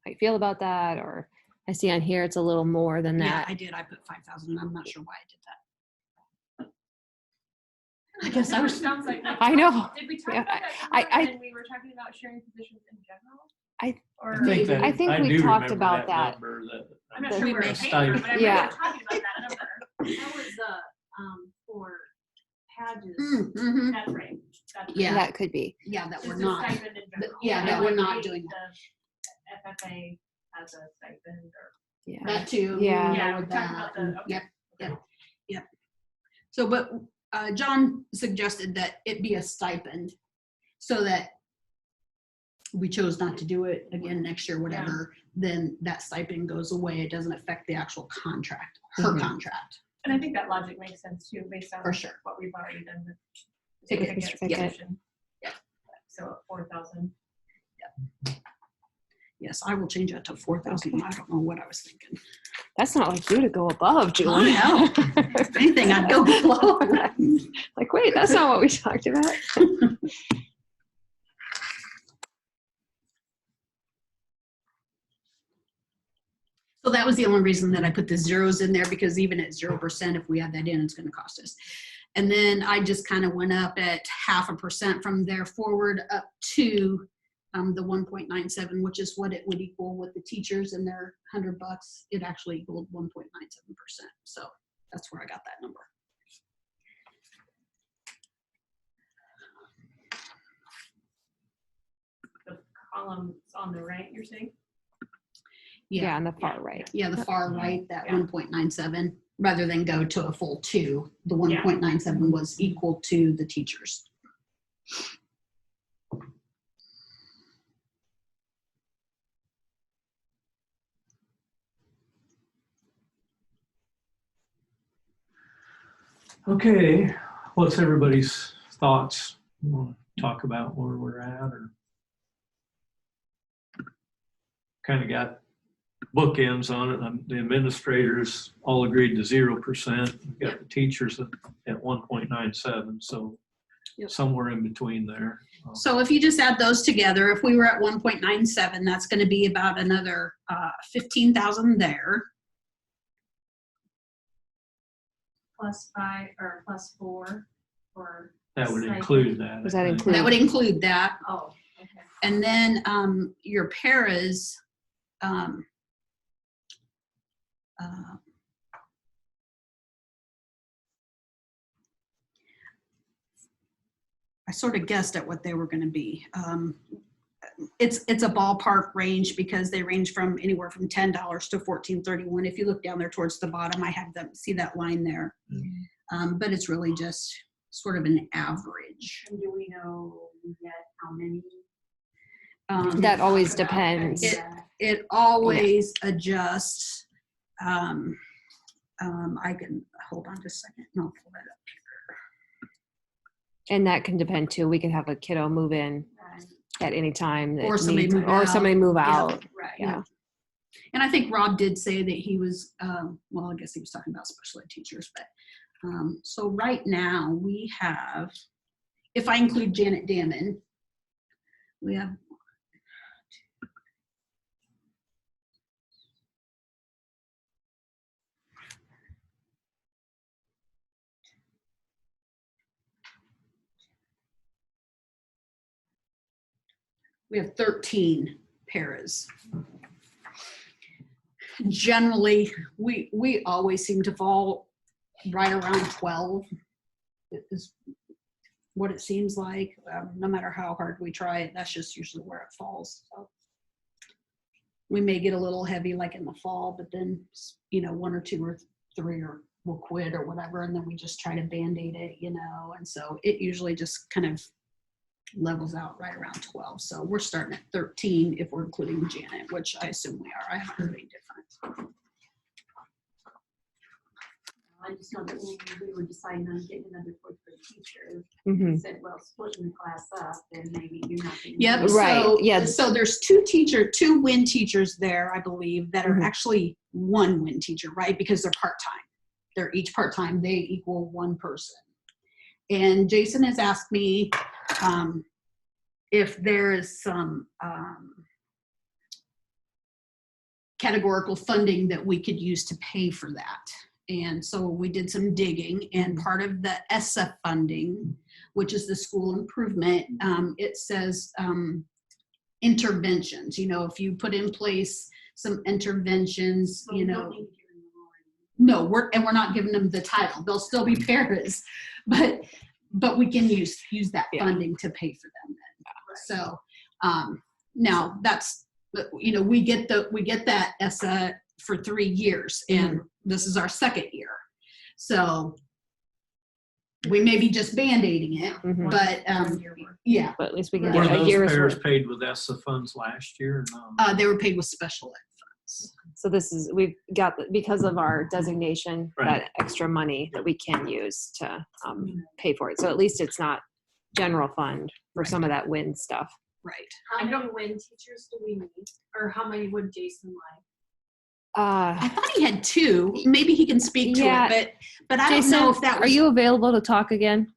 how you feel about that, or I see on here it's a little more than that. Yeah, I did. I put 5,000. I'm not sure why I did that. I guess I was. Sounds like I know. Did we talk Yeah, about that? I- when we were talking about sharing positions in general. I I think we do talked remember about that. number I'm not That sure we where may it came stipend. from, but I remember Yeah. talking about that number. That was for Pages. Mm-hmm. That's right. That's Yeah. That could be. Yeah, that Just we're a not. stipend in general. Yeah, that I we're would not think doing the FFA as a stipend or. Yeah. That too. Yeah. Yeah, with we talked that. about the. Okay. Yep. So, but John suggested that it be a stipend so that we chose not to do it again next year, whatever, then that stipend goes away. It doesn't affect the actual contract, her Mhm. contract. And I think that logic makes sense too, based on For sure. what we've already done with. Pickett, Pickett's Mr. Pickett. position. Yeah. So 4,000. Yes, I will change that to 4,000. I don't know what I was thinking. That's not like you to go above, Julie. I know. If anything, I'd go below. Like, wait, that's not what we talked about. So that was the only reason that I put the zeros in there, because even at 0%, if we add that in, it's going to cost us. And then I just kind of went up at 0.5% from there forward up to the 1.97, which is what it would equal with the teachers and their $100. It actually equaled 1.97%. So that's where I got that number. The columns on the right, you're saying? Yeah, on the far right. Yeah, the far right, that 1.97, rather than go to a full 2, the 1.97 was equal to the teachers. Okay, what's everybody's thoughts? You want to talk about where we're at, or kind of got bookends on it? The administrators all agreed to 0%. We've got the teachers at 1.97, so somewhere in between there. So if you just add those together, if we were at 1.97, that's going to be about another 15,000 there. +5 or +4 for. That would stipend. include that. Does that I think. include? That would include that. Oh, okay. And then your paras, I sort of guessed at what they were going to be. It's a ballpark range because they range from anywhere from $10 to $14.31. If you look down there towards the bottom, I have them see that line there. But it's really just sort of an average. And do we know yet how many? That always depends. It always adjusts. I can hold on just a second and I'll pull that up here. And that can depend too. We could have a kiddo move in at any time. that Or somebody needs- move or out. somebody move Yeah, out. right. Yeah. And I think Rob did say that he was, well, I guess he was talking about special ed teachers, but so right now we have, if I include Janet Damon, we have we have 13 paras. Generally, we always seem to fall right around 12 is what it seems like. No matter how hard we try it, that's just usually where it falls. So we may get a little heavy like in the fall, but then, you know, 1 or 2 or 3 or we'll quit or whatever, and then we just try to band-aid it, you know, and so it usually just kind of levels out right around 12. So we're starting at 13 if we're including Janet, which I assume we are. I haven't heard any difference. I just know that when we were deciding on getting another fourth grade teacher, Mhm. we said, well, splitting the class up, then maybe you're not. gonna Yep. need- Right, So, yeah. So there's two WIN teachers there, I believe, that are Mhm. actually one WIN teacher, right? Because they're part-time. They're each part-time. They equal one person. And Jason has asked me if there is some categorical funding that we could use to pay for that. And so we did some digging, and part of the ESSA funding, which is the school improvement, it says interventions. You know, if you put in place some interventions, So you we know, don't need to give them the warning. no, we're not giving them the title. They'll still be paras, but we can use that Yeah. funding to pay for them then. So now that's, you know, we get that ESSA for 3 years, and this is our 2nd year. So we may be just band-aiding it, Mhm. but yeah, But at least we can Were get a those year's pairs worth. paid with ESSA funds last year or no? they were paid with special ed funds. So this is, we've got, because of our designation, Right. that extra money that we can use to pay for it. So at least it's not general fund for some of that WIN stuff. Right. How many WIN teachers do we need? Or how many would Jason like? I thought he had 2. Maybe he can speak to Yeah. it, but I Jason, don't know if that was. are you available to talk again?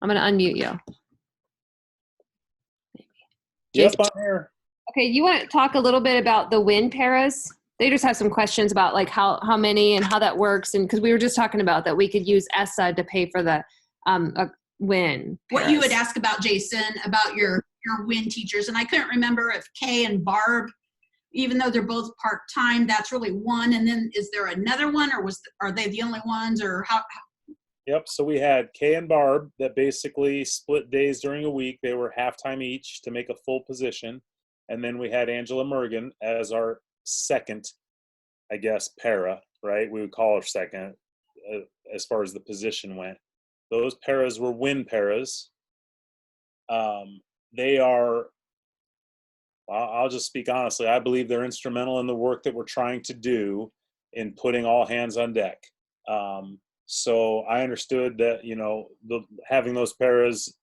I'm going to unmute you. Yep, Jason? I'm here. Okay, you want to talk a little bit about the WIN paras? They just have some questions about like how many and how that works, and because we were just talking about that we could use ESSA to pay for the WIN. What you had paras. asked about, Jason, about your WIN teachers, and I couldn't remember if Kay and Barb, even though they're both part-time, that's really one, and then is there another one, or are they the only ones, or how? Yep. So we had Kay and Barb that basically split days during a week. They were half-time each to make a full position. And then we had Angela Mergen as our second, I guess, para, right? We would call her second as far as the position went. Those paras were WIN paras. They are, I'll just speak honestly, I believe they're instrumental in the work that we're trying to do in putting all hands on deck. So I understood that, you know, having those paras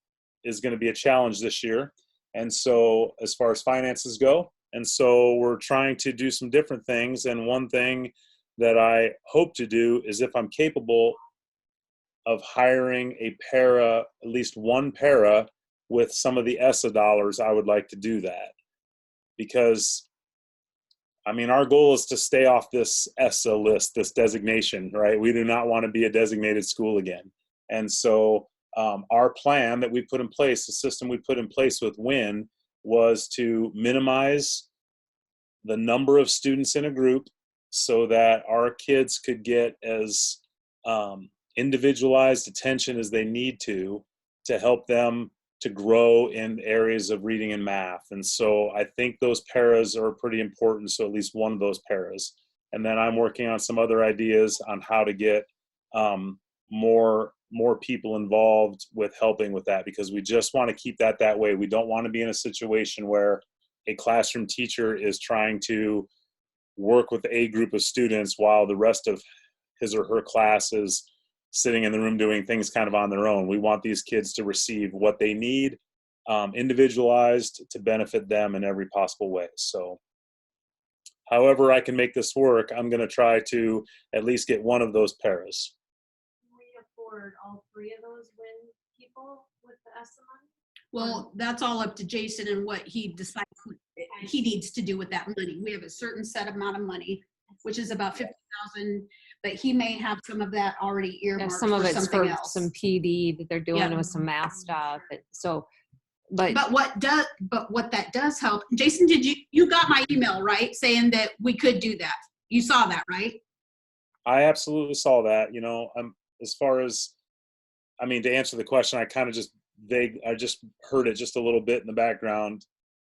is going to be a challenge this year. And so as far as finances go, and so we're trying to do some different things. And one thing that I hope to do is, if I'm capable of hiring a para, at least one para with some of the ESSA dollars, I would like to do that. Because, I mean, our goal is to stay off this ESSA list, this designation, right? We do not want to be a designated school again. And so our plan that we put in place, the system we put in place with WIN, was to minimize the number of students in a group so that our kids could get as individualized attention as they need to help them to grow in areas of reading and math. And so I think those paras are pretty important, so at least one of those paras. And then I'm working on some other ideas on how to get more people involved with helping with that, because we just want to keep that way. We don't want to be in a situation where a classroom teacher is trying to work with a group of students while the rest of his or her class is sitting in the room doing things kind of on their own. We want these kids to receive what they need, individualized, to benefit them in every possible way. So however I can make this work, I'm going to try to at least get one of those paras. Can we afford all 3 of those WIN people with the ESSA money? Well, that's all up to Jason and what he decides he needs to do with that money. We have a certain set amount of money, which is about 50,000, but he may have some of that already Yeah, earmarked some of for it's something for else. some PD that they're doing Yeah. with some math stuff. So, but But what that does help, Jason, did you got my email, right? Saying that we could do that. You saw that, right? I absolutely saw that. You know, as far as, I mean, to answer the question, I kind of just I just heard it just a little bit in the background.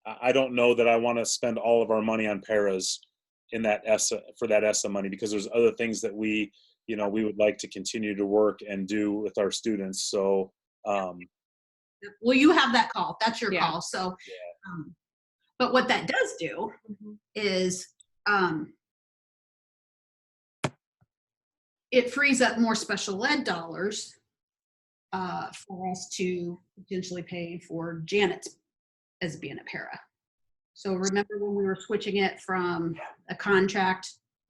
I don't know that I want to spend all of our money on paras in that ESSA, for that ESSA money, because there's other things that we would like to continue to work and do with our students. So, Well, you have that call. That's your Yeah. call. So, but what that does do is it frees up more special ed dollars for us to potentially pay for Janet as being a para. So remember when we were switching it from a contract,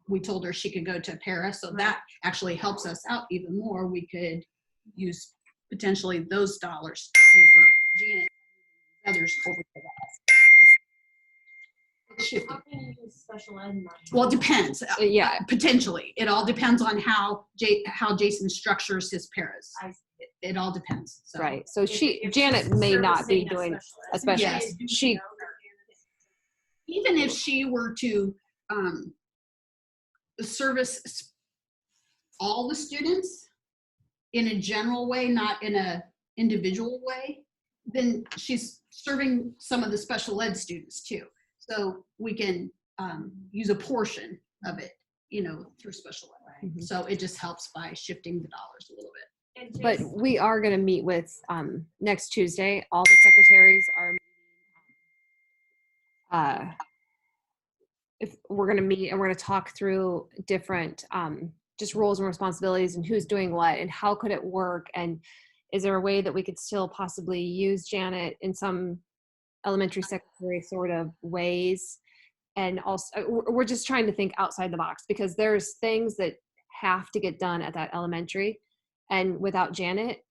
we told her she could go to a para. So that actually helps us out even more. We could use potentially those dollars to pay for Janet, others over to us. How can you use special ed money? Well, it depends. Yeah. Potentially. It all depends on how Jason structures his paras. It all depends. So. right. So If Janet she's may not be servicing doing a a special. Yes. She Even if she were to service all the students in a general way, not in a individual way, then she's serving some of the special ed students too. So we can use a portion of it, through special ed. Mhm. So it just helps by shifting the dollars a little bit. And But Jason, we are going to meet with next Tuesday. All the secretaries are. If we're going to meet and we're going to talk through different just roles and responsibilities and who's doing what and how could it work, and is there a way that we could still possibly use Janet in some elementary secretary sort of ways, And also, we're just trying to think outside the box because there's things that have to get done at that elementary. And without Janet,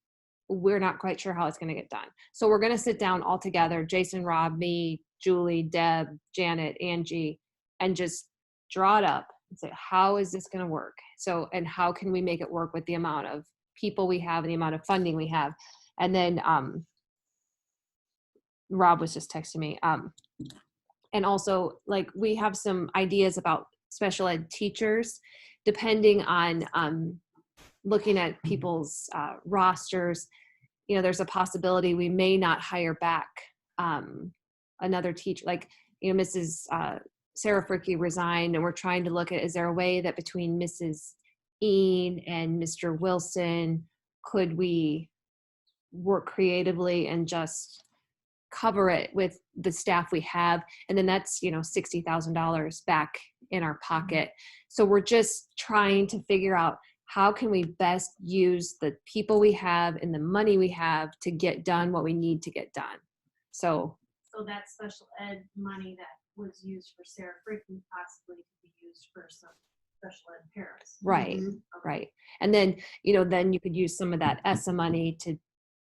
we're not quite sure how it's going to get done. So we're going to sit down all together, Jason, Rob, me, Julie, Deb, Janet, Angie, and just draw it up and say, how is this going to work? So, and how can we make it work with the amount of people we have and the amount of funding we have? And then Rob was just texting me. And also, like, we have some ideas about special ed teachers, depending on looking at people's rosters. You know, there's a possibility we may not hire back another teacher. Like, you know, Mrs. Sarah Fricky resigned, and we're trying to look at, is there a way that between Mrs. Ean and Mr. Wilson, could we work creatively and just cover it with the staff we have? And then that's, you know, $60,000 back in our pocket. So we're just trying to figure out how can we best use the people we have and the money we have to get done what we need to get done. So that special ed money that was used for Sarah Fricky possibly could be used for some special ed parents. right, right. And then, you know, then you could use some of that ESSA money to,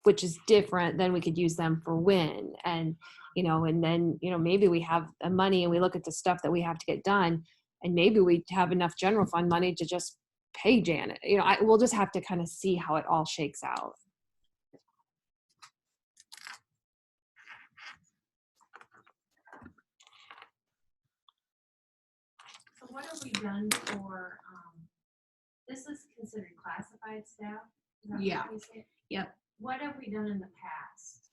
which is different, then we could use them for WIN. And, you know, and then, you know, maybe we have the money and we look at the stuff that we have to get done, and maybe we have enough general fund money to just pay Janet. You know, we'll just have to kind of see how it all shakes out. So what have we done for, this is considered classified staff? Is that what Yeah. you say? Yep. What have we done in the past?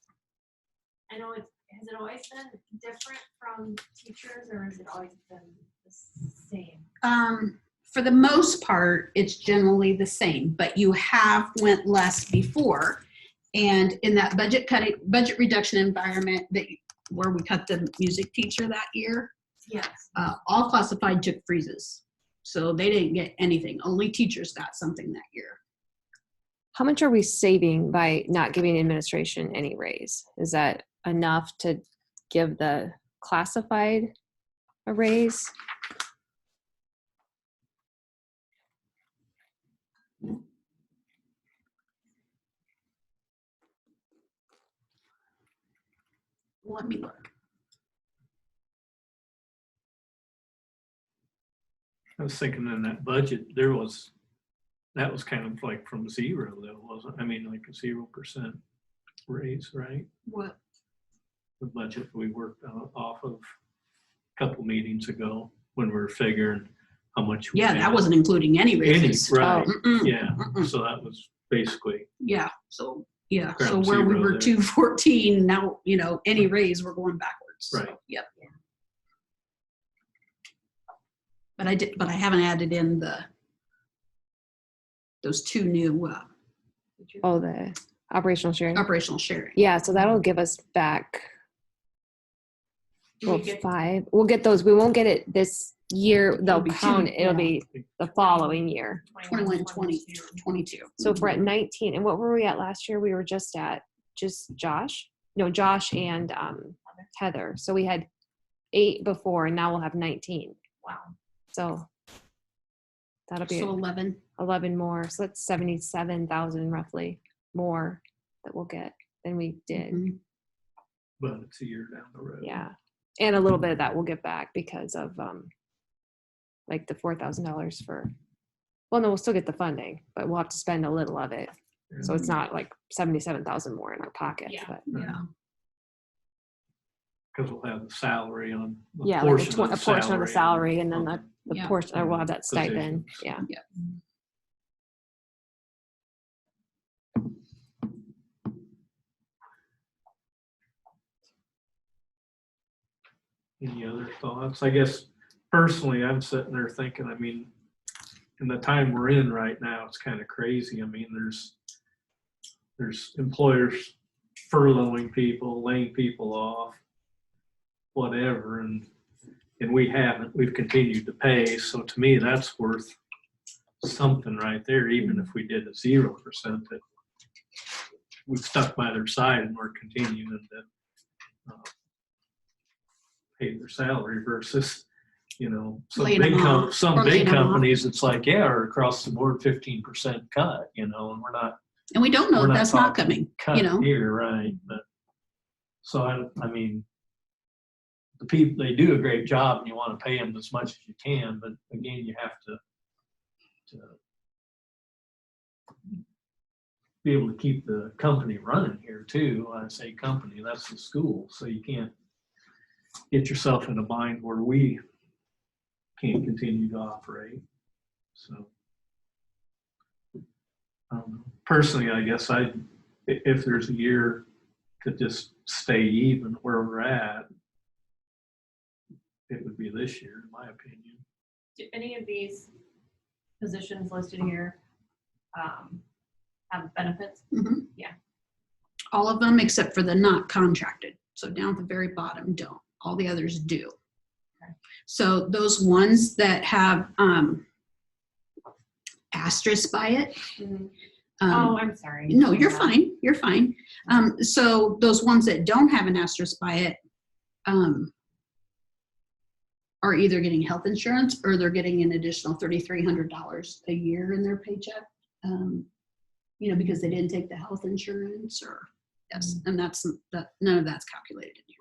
I know has it always been different from teachers, or has it always been the same? For the most part, it's generally the same, but you have went less before. And in that budget reduction environment where we cut the music teacher that year, Yes. all classified took freezes. So they didn't get anything. Only teachers got something that year. How much are we saving by not giving administration any raise? Is that enough to give the classified a raise? Let me look. I was thinking in that budget, that was kind of like from zero though, wasn't, I mean, like a 0% raise, right? What? The budget we worked off of a couple meetings ago when we were figuring how much. we Yeah, had. that wasn't including any raises. Right, Mm-mm. yeah, Mm-mm. so that was basically, Yeah, so Ground where we zero were there. 214, now, you know, any raise, we're going backwards. So, Right. Yep. But I haven't added in those two new Oh, the operational sharing. operational sharing. Yeah, so that'll give us back Do we get- 5. We'll get those. We won't get it this year. It'll They'll be count. two, It'll yeah. be the following year. 21, 20, 22. So if we're at 19, and what were we at last year? We were just at Josh and Heather. So we had 8 before, and now we'll have 19. Wow. So that'll be So 11. 11 more. So that's 77,000 roughly more that we'll get than we did. Mhm. but it's a year down the road. Yeah. And a little bit of that we'll get back because of like the $4,000 for, well, no, we'll still get the funding, but we'll have to spend a little of it. So it's not like 77,000 more in our pockets. Yeah. But Yeah. Because we'll have the salary on. a yeah, like portion a portion of the salary and then on the Yeah. portion, or we'll have that stipend. positions. Yeah. Any other thoughts? I guess personally, I'm sitting there thinking, I mean, in the time we're in right now, it's kind of crazy. I mean, there's employers furloughing people, laying people off, whatever, and we haven't. We've continued to pay. So to me, that's worth something right there, even if we did a 0%, that we've stuck by their side and we're continuing to pay their salary versus you know, some Laying them off, some or laying big them off. companies, it's like, yeah, or across the board, 15% cut, you know, and we're not And we don't know We're if not that's not talking coming, you cut know? here, right? But, so I mean, the people, they do a great job and you want to pay them as much as you can, but again, you have to be able to keep the company running here too. When I say company, that's the school. So you can't get yourself in a bind where we can't continue to operate. So personally, I guess if there's a year to just stay even where we're at, it would be this year, in my opinion. Do any of these positions listed here have benefits? Mhm. Yeah. All of them except for the not contracted. So down at the very bottom don't. All the others do. Okay. So those ones that have asterisk by it. Oh, I'm sorry. No, you're fine. You're fine. So those ones that don't have an asterisk by it are either getting health insurance or they're getting an additional $3,300 a year in their paycheck. You know, because they didn't take the health insurance or yes, and none of that's calculated in here.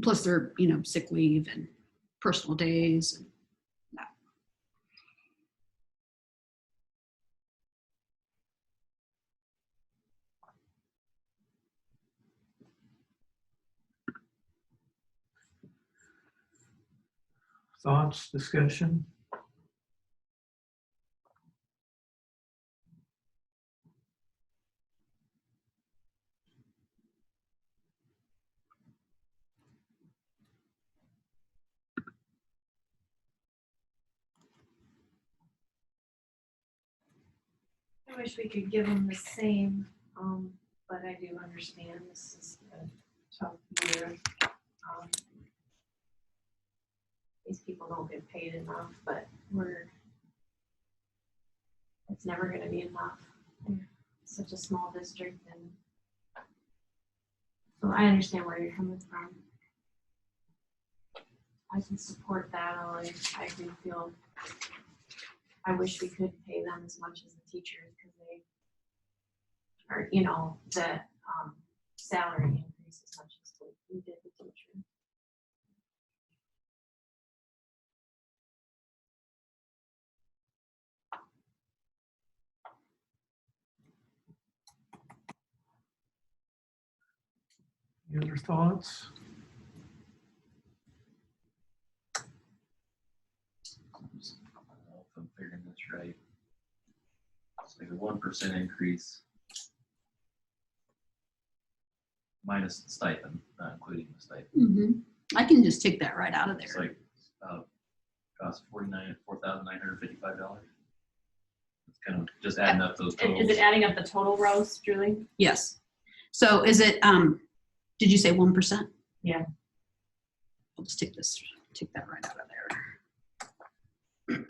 Plus their, you know, sick leave and personal days and that. Thoughts, discussion? I wish we could give them the same, but I do understand this is a tough year. These people don't get paid enough, but it's never gonna be enough. It's such a small district, and so I understand where you're coming from. I can support that, although I do feel, I wish we could pay them as much as the teachers, because they are, you know, the salary increase as much as we did the teacher. Any other thoughts? I don't know if I'm figuring this right. It's like a 1% increase minus the stipend, not including the stipend. Mm-hmm. I can just take that right out of It's there. like cost $4,955. It's kind of just adding up those totals. Is it adding up the total rows, Julie? Yes. So is it, did you say 1%? Yeah. I'll just take that right out of there.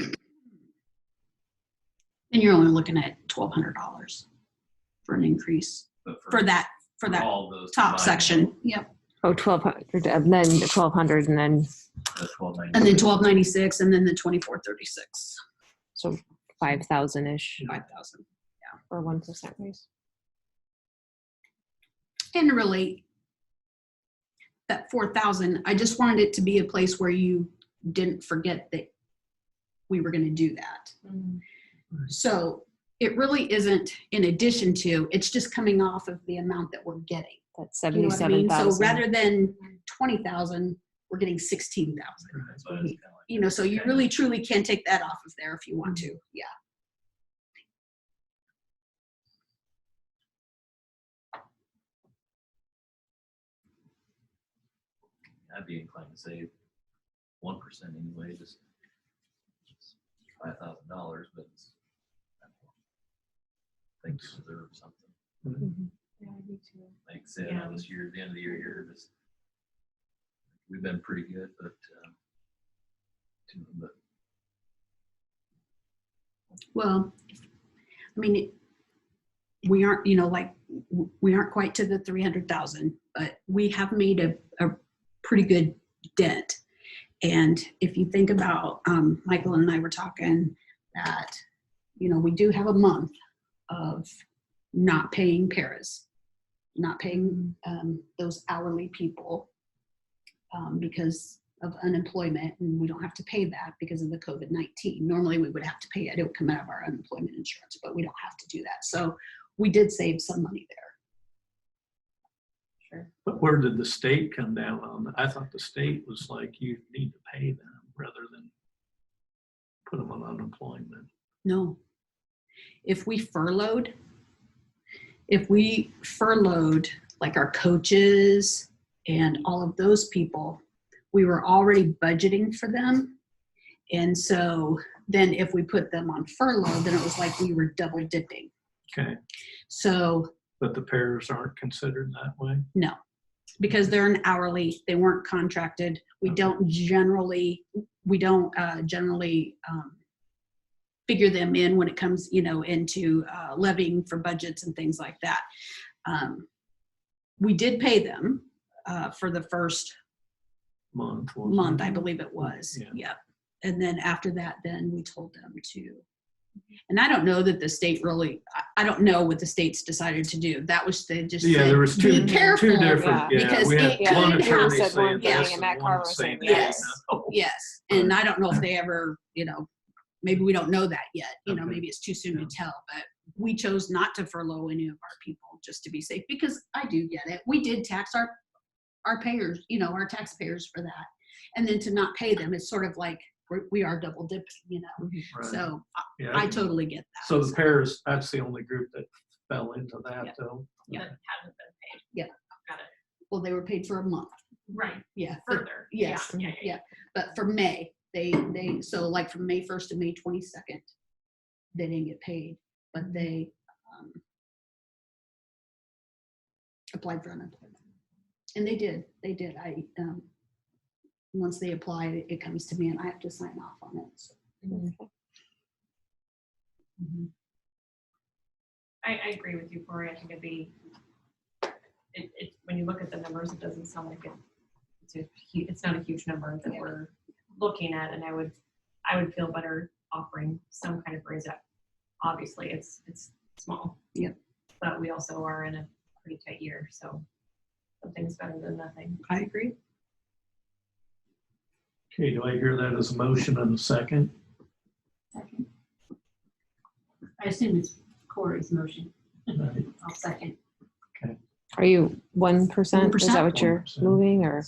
And you're only looking at $1,200 for an increase But for that all those top combined, section. Yep. Oh, 1,200, and then the 1,200, and then the $1,290. And then 1,296, and then the 2,436, so 5,000-ish 5,000. for 1% raise. And really, that 4,000, I just wanted it to be a place where you didn't forget that we were going to do that. So it really isn't in addition to, it's just coming off of the amount that we're getting. That's You know what I mean? 77,000. So rather than 20,000, we're getting 16,000. Right, so it's kinda like You know, so you kinda- really truly can take that off of there if you want to. Yeah. I'd be inclined to say 1% anyway, just $5,000, but it's, I think you deserve something. Mhm. Yeah, I do too. Like I said, Yeah. this year, at the end of the year here, we've been pretty good, but Well, I mean, we aren't, you know, like we aren't quite to the 300,000, but we have made a pretty good dent. And if you think about, Michael and I were talking that, you know, we do have a month of not paying paras, not paying those hourly people because of unemployment, and we don't have to pay that because of the COVID-19. Normally we would have to pay it. It would come out of our unemployment insurance, but we don't have to do that. So we did save some money there. Sure. But where did the state come down on that? I thought the state was like, you need to pay them rather than put them on unemployment. No. If we furloughed like our coaches and all of those people, we were already budgeting for them. And so then if we put them on furlough, then it was like we were double dipping. Okay, So but the pairs aren't considered that way? no, because they're an hourly, they weren't contracted. We don't generally figure them in when it comes, you know, into levying for budgets and things like that. We did pay them for the first month, I believe it was. Yeah. Yep. And then after that, then we told them to. And I don't know that the state really, I don't know what the states decided to do. That was, they just Yeah, said, there was be two careful. different, yeah, because we had it one could attorney said saying one thing this and Matt and Carver one was saying saying that. Yes. Yes. And I don't know if they ever, you know, maybe we don't know that yet. You know, Okay. maybe it's too soon to tell, but we chose not to furlough any of our people just to be safe, because I do get it. We did tax our payers, you know, our taxpayers for that. And then to not pay them, it's sort of like we are double dipping, you know. Right. So Yeah. I totally get that. So the pairs, that's the only group that fell into that Yeah. though. Yeah. That hasn't been paid. Yeah. Got it. Well, they were paid for a month. Right, Yeah. but- further. Yes. Yeah. But for May, they so like from May 1st to May 22nd, they didn't get paid, but they applied for unemployment. And they did. Once they apply, it comes to me and I have to sign off on it. So. Mhm. I agree with you, Corey. I think it'd be, when you look at the numbers, it doesn't sound like it's not a huge number that we're looking at, and I would feel better offering some kind of raise up. Obviously, it's small. Yep. But we also are in a pretty tight year, so something's better than nothing. I agree. Okay, do I hear that as a motion and a second? Second. I assume it's Corey's motion. Right. I'll second. Are you 1%? Is that what you're 1%. moving, or?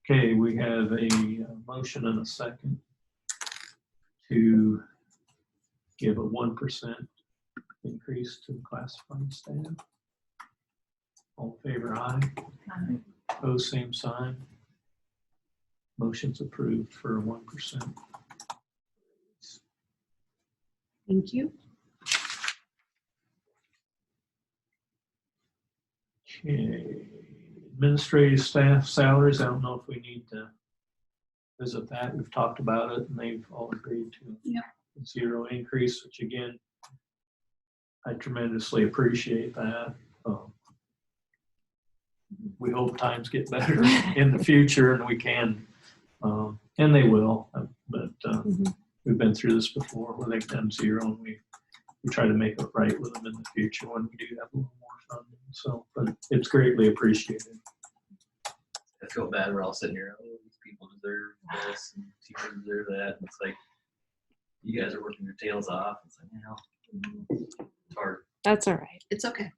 Okay, we have a motion and a second to give a 1% increase to the classified staff. All in favor, aye. Opposed, same sign. Motion's approved for a 1%. Thank you. Okay, administrative staff salaries, I don't know if we need to visit that. We've talked about it and they've all agreed to Yep. zero increase, which again, I tremendously appreciate that. We hope times get better in the future and we can, and they will, but we've been through this before where they've done zero and we try to make it right with them in the future when we do have a little more funding. So, but it's greatly appreciated. I feel bad. We're all sitting here, oh, these people deserve this and teachers deserve that. And it's like, you guys are working your tails off. It's like, you know, it's hard. That's all right. It's okay.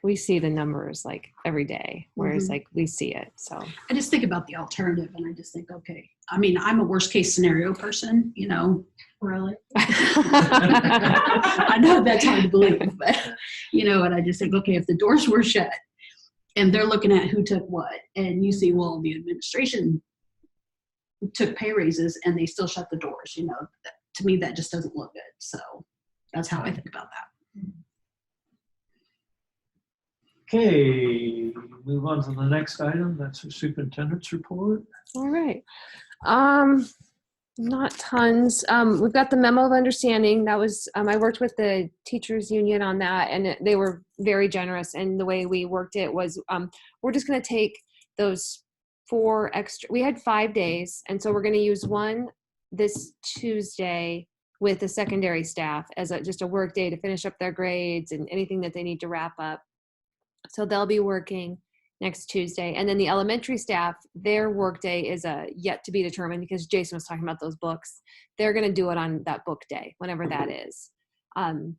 We see the numbers like every day, whereas Mhm. like we see it. So I just think about the alternative and I just think, okay, I mean, I'm a worst case scenario person, you know. Really? I know that's hard to believe, but you know, and I just think, okay, if the doors were shut and they're looking at who took what, and you see, well, the administration took pay raises and they still shut the doors, you know, to me, that just doesn't look good. So that's how I think about that. Okay, move on to the next item. That's the superintendent's report. all right. Not tons. We've got the memo of understanding. That was, I worked with the teachers union on that, and they were very generous. And the way we worked it was, we're just going to take those 4 extra. We had 5 days, and so we're going to use one this Tuesday with the secondary staff as just a work day to finish up their grades and anything that they need to wrap up. So they'll be working next Tuesday. And then the elementary staff, their workday is yet to be determined because Jason was talking about those books. They're going to do it on that book day, whenever that is. And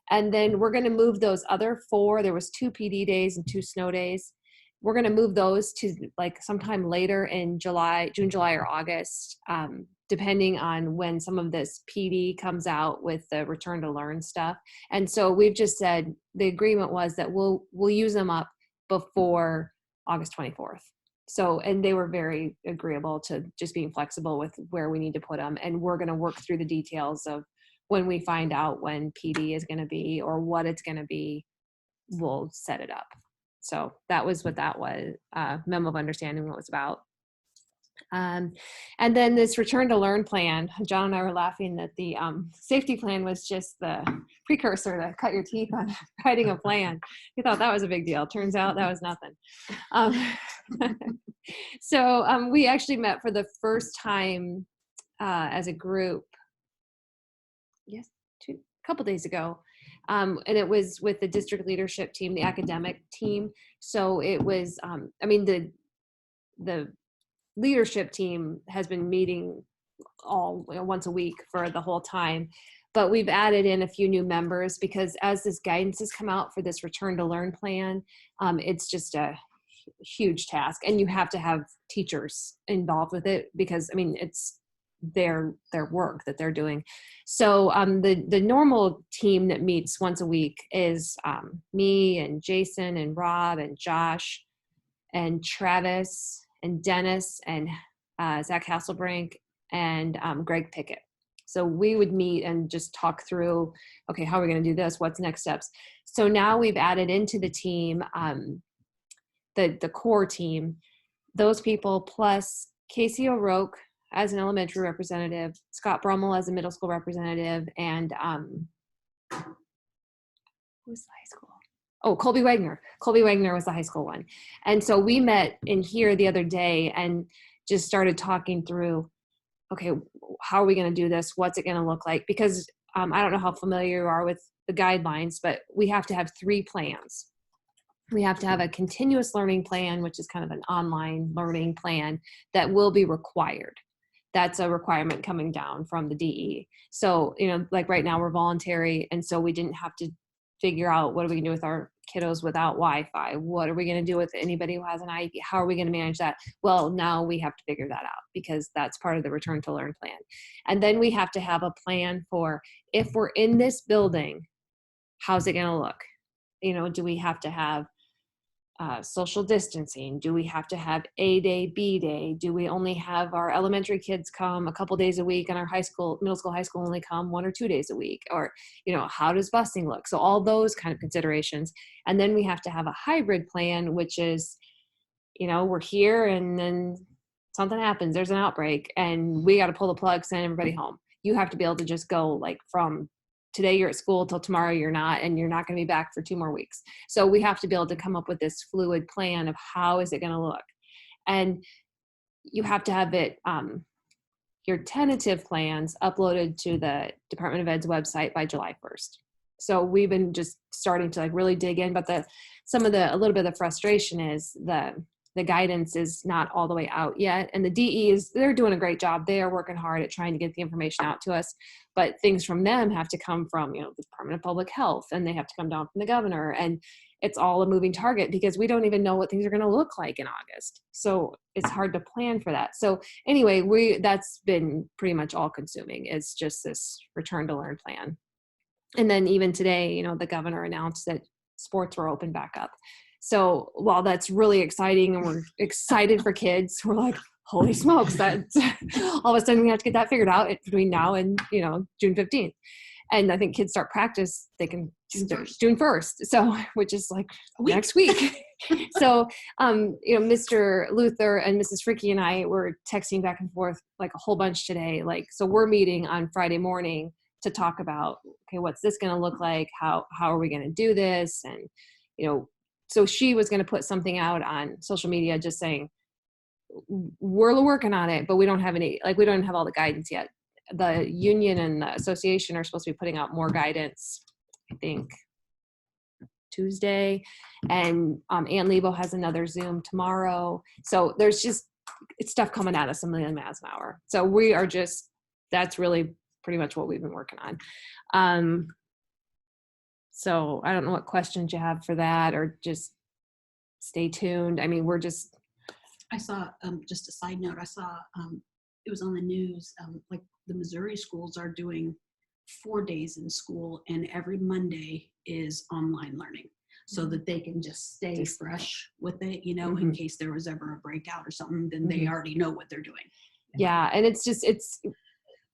then we're going to move those other 4. There was 2 PD days and 2 snow days. We're going to move those to like sometime later in June, July, or August, depending on when some of this PD comes out with the return to learn stuff. And so we've just said the agreement was that we'll use them up before August 24th. So, and they were very agreeable to just being flexible with where we need to put them. And we're going to work through the details of when we find out when PD is going to be or what it's going to be, we'll set it up. So that was what that was, memo of understanding what it was about. And then this return to learn plan, John and I were laughing that the safety plan was just the precursor to cut your teeth on writing a plan. We thought that was a big deal. Turns out that was nothing. So we actually met for the first time as a group, yes, a couple days ago. And it was with the district leadership team, the academic team. So it was, I mean, the leadership team has been meeting once a week for the whole time, but we've added in a few new members because as this guidance has come out for this return to learn plan, it's just a huge task, and you have to have teachers involved with it because, I mean, it's their work that they're doing. So the normal team that meets once a week is me and Jason and Rob and Josh and Travis and Dennis and Zach Hasselbrink and Greg Pickett. So we would meet and just talk through, okay, how are we going to do this? What's next steps? So now we've added into the team, the core team, those people plus Casey O'Rourke as an elementary representative, Scott Brummel as a middle school representative, and who's the high school? Oh, Colby Wagner. Colby Wagner was the high school one. And so we met in here the other day and just started talking through, okay, how are we going to do this? What's it going to look like? Because I don't know how familiar you are with the guidelines, but we have to have 3 plans. We have to have a continuous learning plan, which is kind of an online learning plan that will be required. That's a requirement coming down from the DE. So, you know, like right now we're voluntary. And so we didn't have to figure out what are we gonna do with our kiddos without Wi-Fi? What are we gonna do with anybody who has an IEP? How are we gonna manage that? Well, now we have to figure that out because that's part of the return to learn plan. And then we have to have a plan for if we're in this building, how's it gonna look? You know, do we have to have social distancing? Do we have to have A day, B day? Do we only have our elementary kids come a couple days a week and our middle school, high school only come 1 or 2 days a week? Or, you know, how does busing look? So all those kind of considerations. And then we have to have a hybrid plan, which is, you know, we're here and then something happens, there's an outbreak and we got to pull the plug, send everybody home. You have to be able to just go like from today you're at school till tomorrow you're not, and you're not going to be back for 2 more weeks. So we have to be able to come up with this fluid plan of how is it going to look. And you have to have it, your tentative plans uploaded to the Department of Ed's website by July 1st. So we've been just starting to like really dig in, but a little bit of the frustration is the guidance is not all the way out yet. And the DE they're doing a great job. They are working hard at trying to get the information out to us, but things from them have to come from, you know, the Department of Public Health, and they have to come down from the governor. And it's all a moving target because we don't even know what things are going to look like in August. So it's hard to plan for that. So anyway, that's been pretty much all consuming. It's just this return to learn plan. And then even today, you know, the governor announced that sports were open back up. So while that's really exciting and we're excited for kids, we're like, holy smokes, that all of a sudden we have to get that figured out between now and, you know, June 15th. And I think kids start practice, they can June 1st. June 1st. So, which is like A week. next week. So, Mr. Luther and Mrs. Fricky and I were texting back and forth like a whole bunch today. Like, so we're meeting on Friday morning to talk about, okay, what's this going to look like? How are we going to do this? And, so she was going to put something out on social media just saying, we're working on it, but we don't have we don't have all the guidance yet. The union and the association are supposed to be putting out more guidance, I think, Tuesday. And Ann Lebo has another Zoom tomorrow. So there's just, it's stuff coming at us a million miles an hour. So we are just, that's really pretty much what we've been working on. So I don't know what questions you have for that, or just stay tuned. I mean, I saw, just a side note, I saw, it was on the news, like the Missouri schools are doing 4 days in school, and every Monday is online learning, so that they can just stay fresh with it, in case there was ever a breakout or something, then they already know what they're doing. Yeah. And it's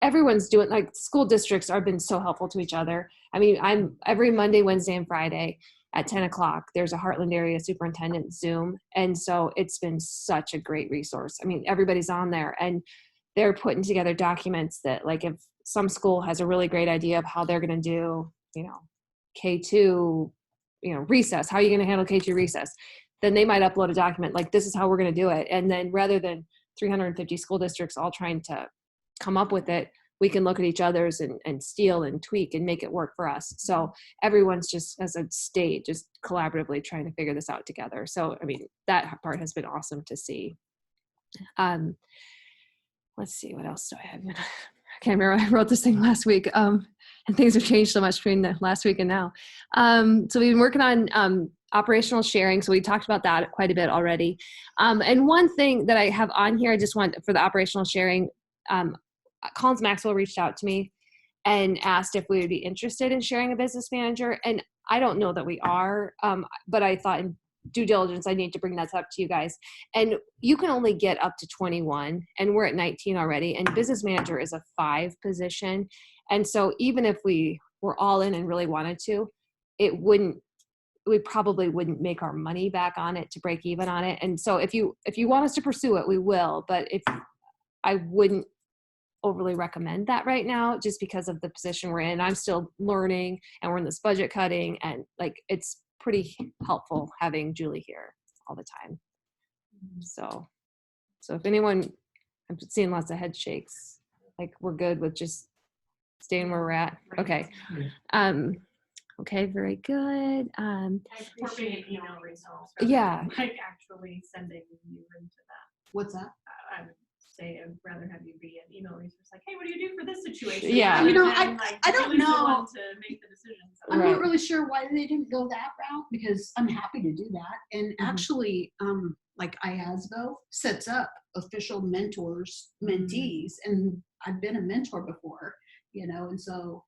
everyone's doing, like, school districts have been so helpful to each other. I mean, I'm every Monday, Wednesday, and Friday at 10 o'clock, there's a Heartland area superintendent Zoom. And so it's been such a great resource. I mean, everybody's on there, and they're putting together documents that, like, if some school has a really great idea of how they're going to do, K2, recess, how are you going to handle K2 recess? Then they might upload a document like, this is how we're going to do it. And then rather than 350 school districts all trying to come up with it, we can look at each other's and steal and tweak and make it work for us. So everyone's just, as a state, just collaboratively trying to figure this out together. So, I mean, that part has been awesome to see. Let's see, what else do I have? I can't remember. I wrote this thing last week, and things have changed so much between the last week and now. So we've been working on operational sharing. So we talked about that quite a bit already. And one thing that I have on here, I just want for the operational sharing, Collins Maxwell reached out to me and asked if we would be interested in sharing a business manager. And I don't know that we are, but I thought in due diligence, I need to bring that up to you guys. And you can only get up to 21, and we're at 19 already. And business manager is a 5 position. And so even if we were all in and really wanted to, we probably wouldn't make our money back on it to break even on it. And so if you want us to pursue it, we will, but I wouldn't overly recommend that right now, just because of the position we're in. I'm still learning, and we're in this budget cutting, and like, it's pretty helpful having Julie here all the time. So if anyone, I'm seeing lots of head shakes, like we're good with just staying where we're at. Okay. Okay, very good. I appreciate email resource. Yeah. Like actually sending you into that. What's that? I would say I'd rather have you be an email resource, like, hey, what do you do for this situation? Yeah. Rather I than, like, don't Julie's the know. one to make the decisions. I'm Right. not really sure why they didn't go that route, because I'm happy to do that. And actually, like IASBO sets up official mentors, mentees, and I've been a mentor before, and so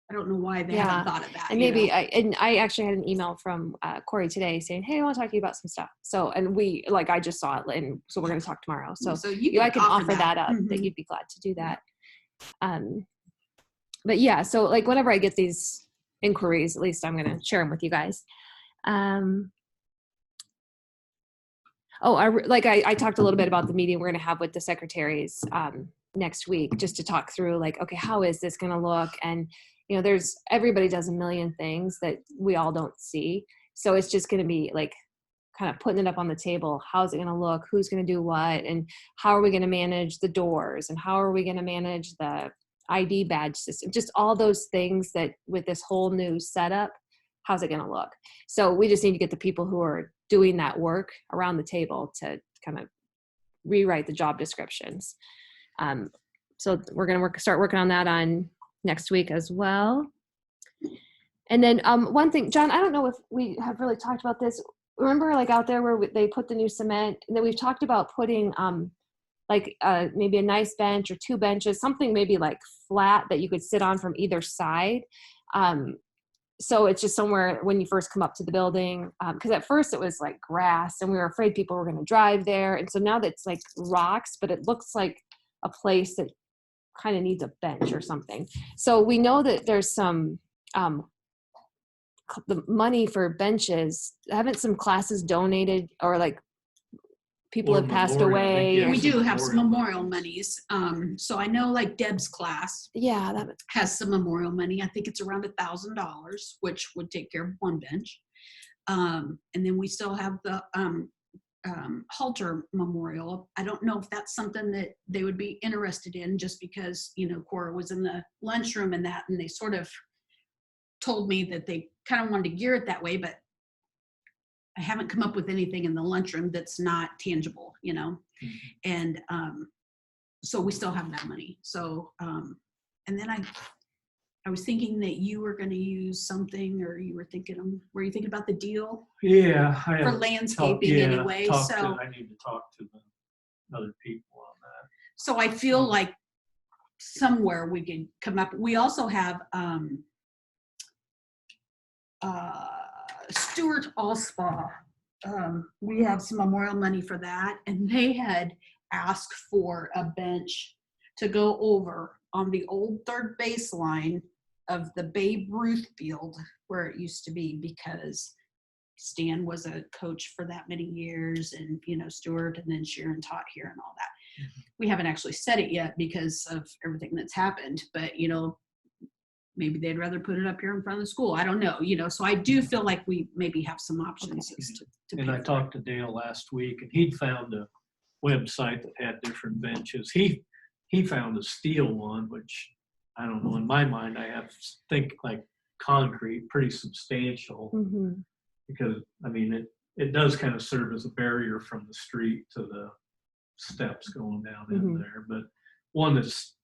I don't know why they Yeah. haven't thought of that. And maybe I actually had an email from Corey today saying, hey, I want to talk to you about some stuff. So, and I just saw it, and so we're going to talk tomorrow. So I can offer that up, that you'd be glad to do that. But yeah, so like whenever I get these inquiries, at least I'm going to share them with you guys. I talked a little bit about the meeting we're going to have with the secretaries next week, just to talk through like, okay, how is this going to look? And everybody does a million things that we all don't see. So it's just going to be like kind of putting it up on the table. How's it going to look? Who's going to do what? And how are we going to manage the doors? And how are we going to manage the ID badge system? Just all those things that with this whole new setup, how's it going to look? So we just need to get the people who are doing that work around the table to kind of rewrite the job descriptions. So we're going to start working on that on next week as well. And then one thing, John, I don't know if we have really talked about this. Remember like out there where they put the new cement, and then we've talked about putting maybe a nice bench or 2 benches, something maybe like flat that you could sit on from either side. So it's just somewhere when you first come up to the building, because at first it was like grass and we were afraid people were going to drive there. And so now that's like rocks, but it looks like a place that kind of needs a bench or something. So we know that there's some the money for benches, haven't some classes donated or like people Or have passed memorial, I think, away? yeah. or We some do have some memorial memorial monies. So I know like Deb's class Yeah, that has some memorial money. I think it's around $1,000, which would take care of one bench. And then we still have the Halter Memorial. I don't know if that's something that they would be interested in, just because, you know, Cora was in the lunchroom and that, and they sort of told me that they kind of wanted to gear it that way, but I haven't come up with anything in the lunchroom that's not tangible, you know? And so we still have that money. So, and then I was thinking that you were going to use something, or you were thinking, were you thinking about the deal Yeah, I for haven't landscaping talked- yeah, anyway? talked to- So, I need to talk to the other people on that. so I feel like somewhere we could come up. We also have Stuart Allspa. We have some memorial money for that, and they had asked for a bench to go over on the old third baseline of the Babe Ruth field where it used to be, because Stan was a coach for that many years, and, you know, Stuart, and then Sharon taught here and all that. We haven't actually said it yet because of everything that's happened, but, you know, maybe they'd rather put it up here in front of the school. I don't know, you know, so I do feel like we maybe have some options as to And pay I for it. talked to Dale last week, and he'd found a website that had different benches. He found a steel one, which I don't know, in my mind, I have to think like concrete, pretty substantial, Mhm. because, I mean, it does kind of serve as a barrier from the street to the steps going down in Mhm. there. But one that's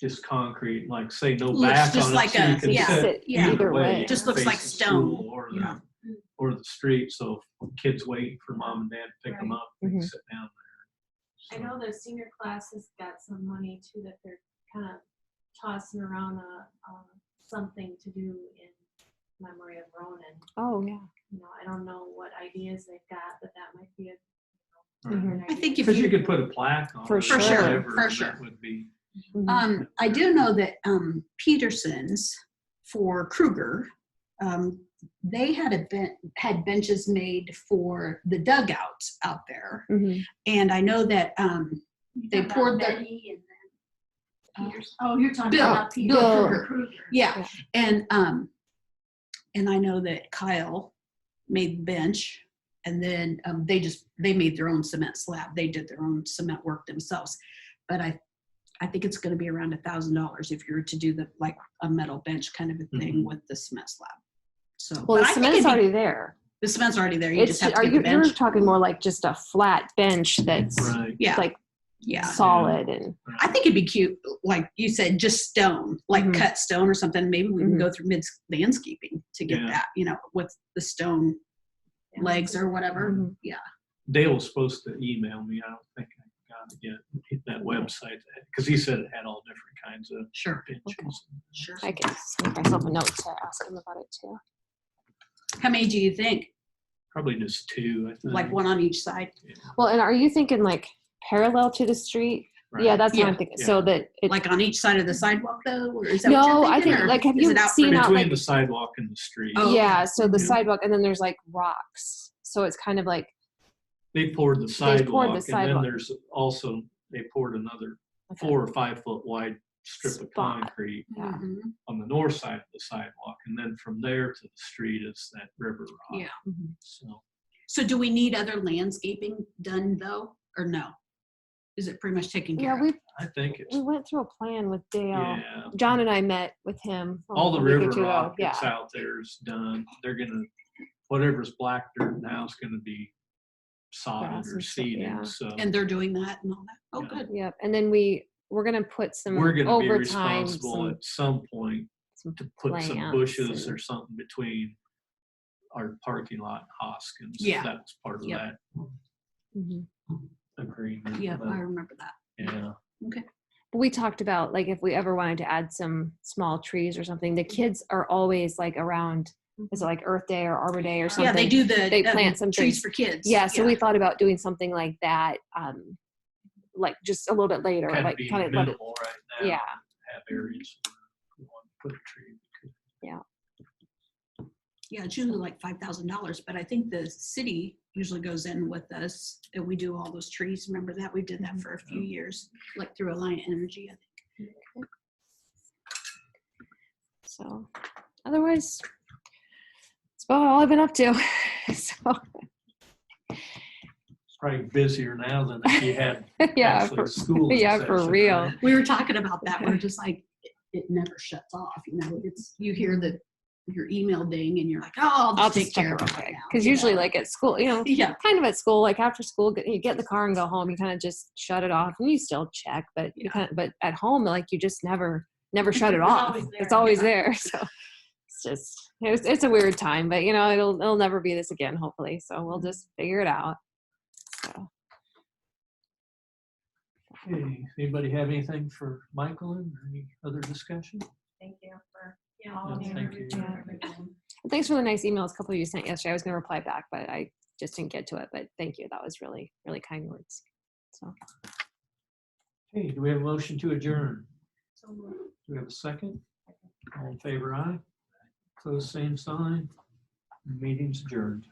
just concrete, like say no Looks back just on like it, so you a- can yeah, sit yeah. Either way. Just looks face like the stone. school or Yeah. or the street. So if kids waiting for mom and dad to pick them Right. up, they can Mhm. sit down there. I know the senior class has got some money too, that they're kind of tossing around something to do in memory of Ronan. Oh, yeah. You know, I don't know what ideas they've got, but that might be a. Mhm. I think if Because you you, could put a plaque on For it. or sure, whatever, for and sure. That would be. Mhm. I do know that Peterson's for Kruger, they had had benches made for the dugouts out there, Mhm. and I know that they poured the Oh, you're talking Bill, about Peter Bill Kruger. yeah, and I know that Kyle made the bench, and then they made their own cement slab. They did their own cement work themselves, but I think it's going to be around $1,000 if you were to do like a metal bench kind of a thing with the cement slab. So, Well, but the I think cement's it'd be- already there. the cement's already there. You It's just have to are get you the you're bench. talking more like just a flat bench that's Right. Yeah, like yeah. solid and I think it'd be cute, like you said, just stone, like Mhm. cut stone or something. Maybe we can Mhm. go through mid landscaping to get Yeah. that, you know, with the stone legs or whatever. Mhm. Yeah. Dale was supposed to email me. I don't think I got it yet. That website, because he said it had all different kinds of Sure. benches. Sure. I can make myself a note to ask him about it too. How many do you think? Probably just two, I think. Like one on each side? Well, and are you thinking like parallel to the street? Right. Yeah, that's what Yeah. I'm thinking. So that it, Like on each side of the sidewalk though? Or is that what no, you're I thinking? think or like have is you it out seen out Between like the sidewalk and the street. Oh, yeah, so the Yeah. sidewalk and then there's like rocks. So it's kind of like They poured the sidewalk, and sidewalk. then there's also, they poured another like 4 or 5 foot wide strip of Spot. concrete yeah. Mhm. on the north side of the sidewalk. And then from there to the street is that river rock. Yeah. Mhm. So do we need other landscaping done though, or no? Is it pretty much taken care Yeah, of? I think it's, we went through a plan with Dale. yeah. John and I met with him. All the a week or river two ago. rock Yeah. that's out there is done. They're gonna, whatever's black dirt now is gonna be sodded Grass or and stuff, seeded, yeah. so. And they're doing that and all that? Oh, Yeah. good. Yep. And then we're gonna put some We're gonna be overtime, responsible at some point some to put some plants bushes and- or something between our parking lot and Hoskins. Yeah. That's part of Yep. that Mhm. agreement. Yeah, but, I remember that. Yeah. But we talked about like if we ever wanted to add some small trees or something, the kids are always like around. Is it like Earth Day or Arbor Day or something? Yeah, they do the They plant some trees things. for kids. Yeah, so we thought about doing something like that, like just a little bit later, Kind of like being kind of let it. minimal right now. Yeah. Have areas where we want to put a tree. we could. Yeah, it's usually like $5,000, but I think the city usually goes in with us and we do all those trees. Remember that? We did that for a few years, like through Alliant Energy, I think. So otherwise, that's about all I've been up to. So It's probably busier now than if you had yeah, actually for, school. in yeah, for session, real. right? We were talking about that. We're just like, it never shuts off, you know, it's, you hear your email ding and you're like, oh, I'll just take care of it right now. Because you usually, know? like at school, you know, Yeah. kind of at school, like after school, you get in the car and go home. You kind of just shut it off, and you still check, but you kind of, but at home, like you just never shut it It's off. always there. It's always there. So it's just it's a weird time, but you know, it'll never be this again, hopefully. So we'll just figure it out. So Okay, anybody have anything for Michael or any other discussion? Thank you for Yeah, all of Yeah, you. thank you. Everything. and thanks for the nice emails. A couple of you sent yesterday. I was going to reply back, but I just didn't get to it. But thank you. That was really kind words. So Okay, do we have a motion to adjourn? Do we have a second? All in favor, aye. Close, same sign. Meeting's adjourned.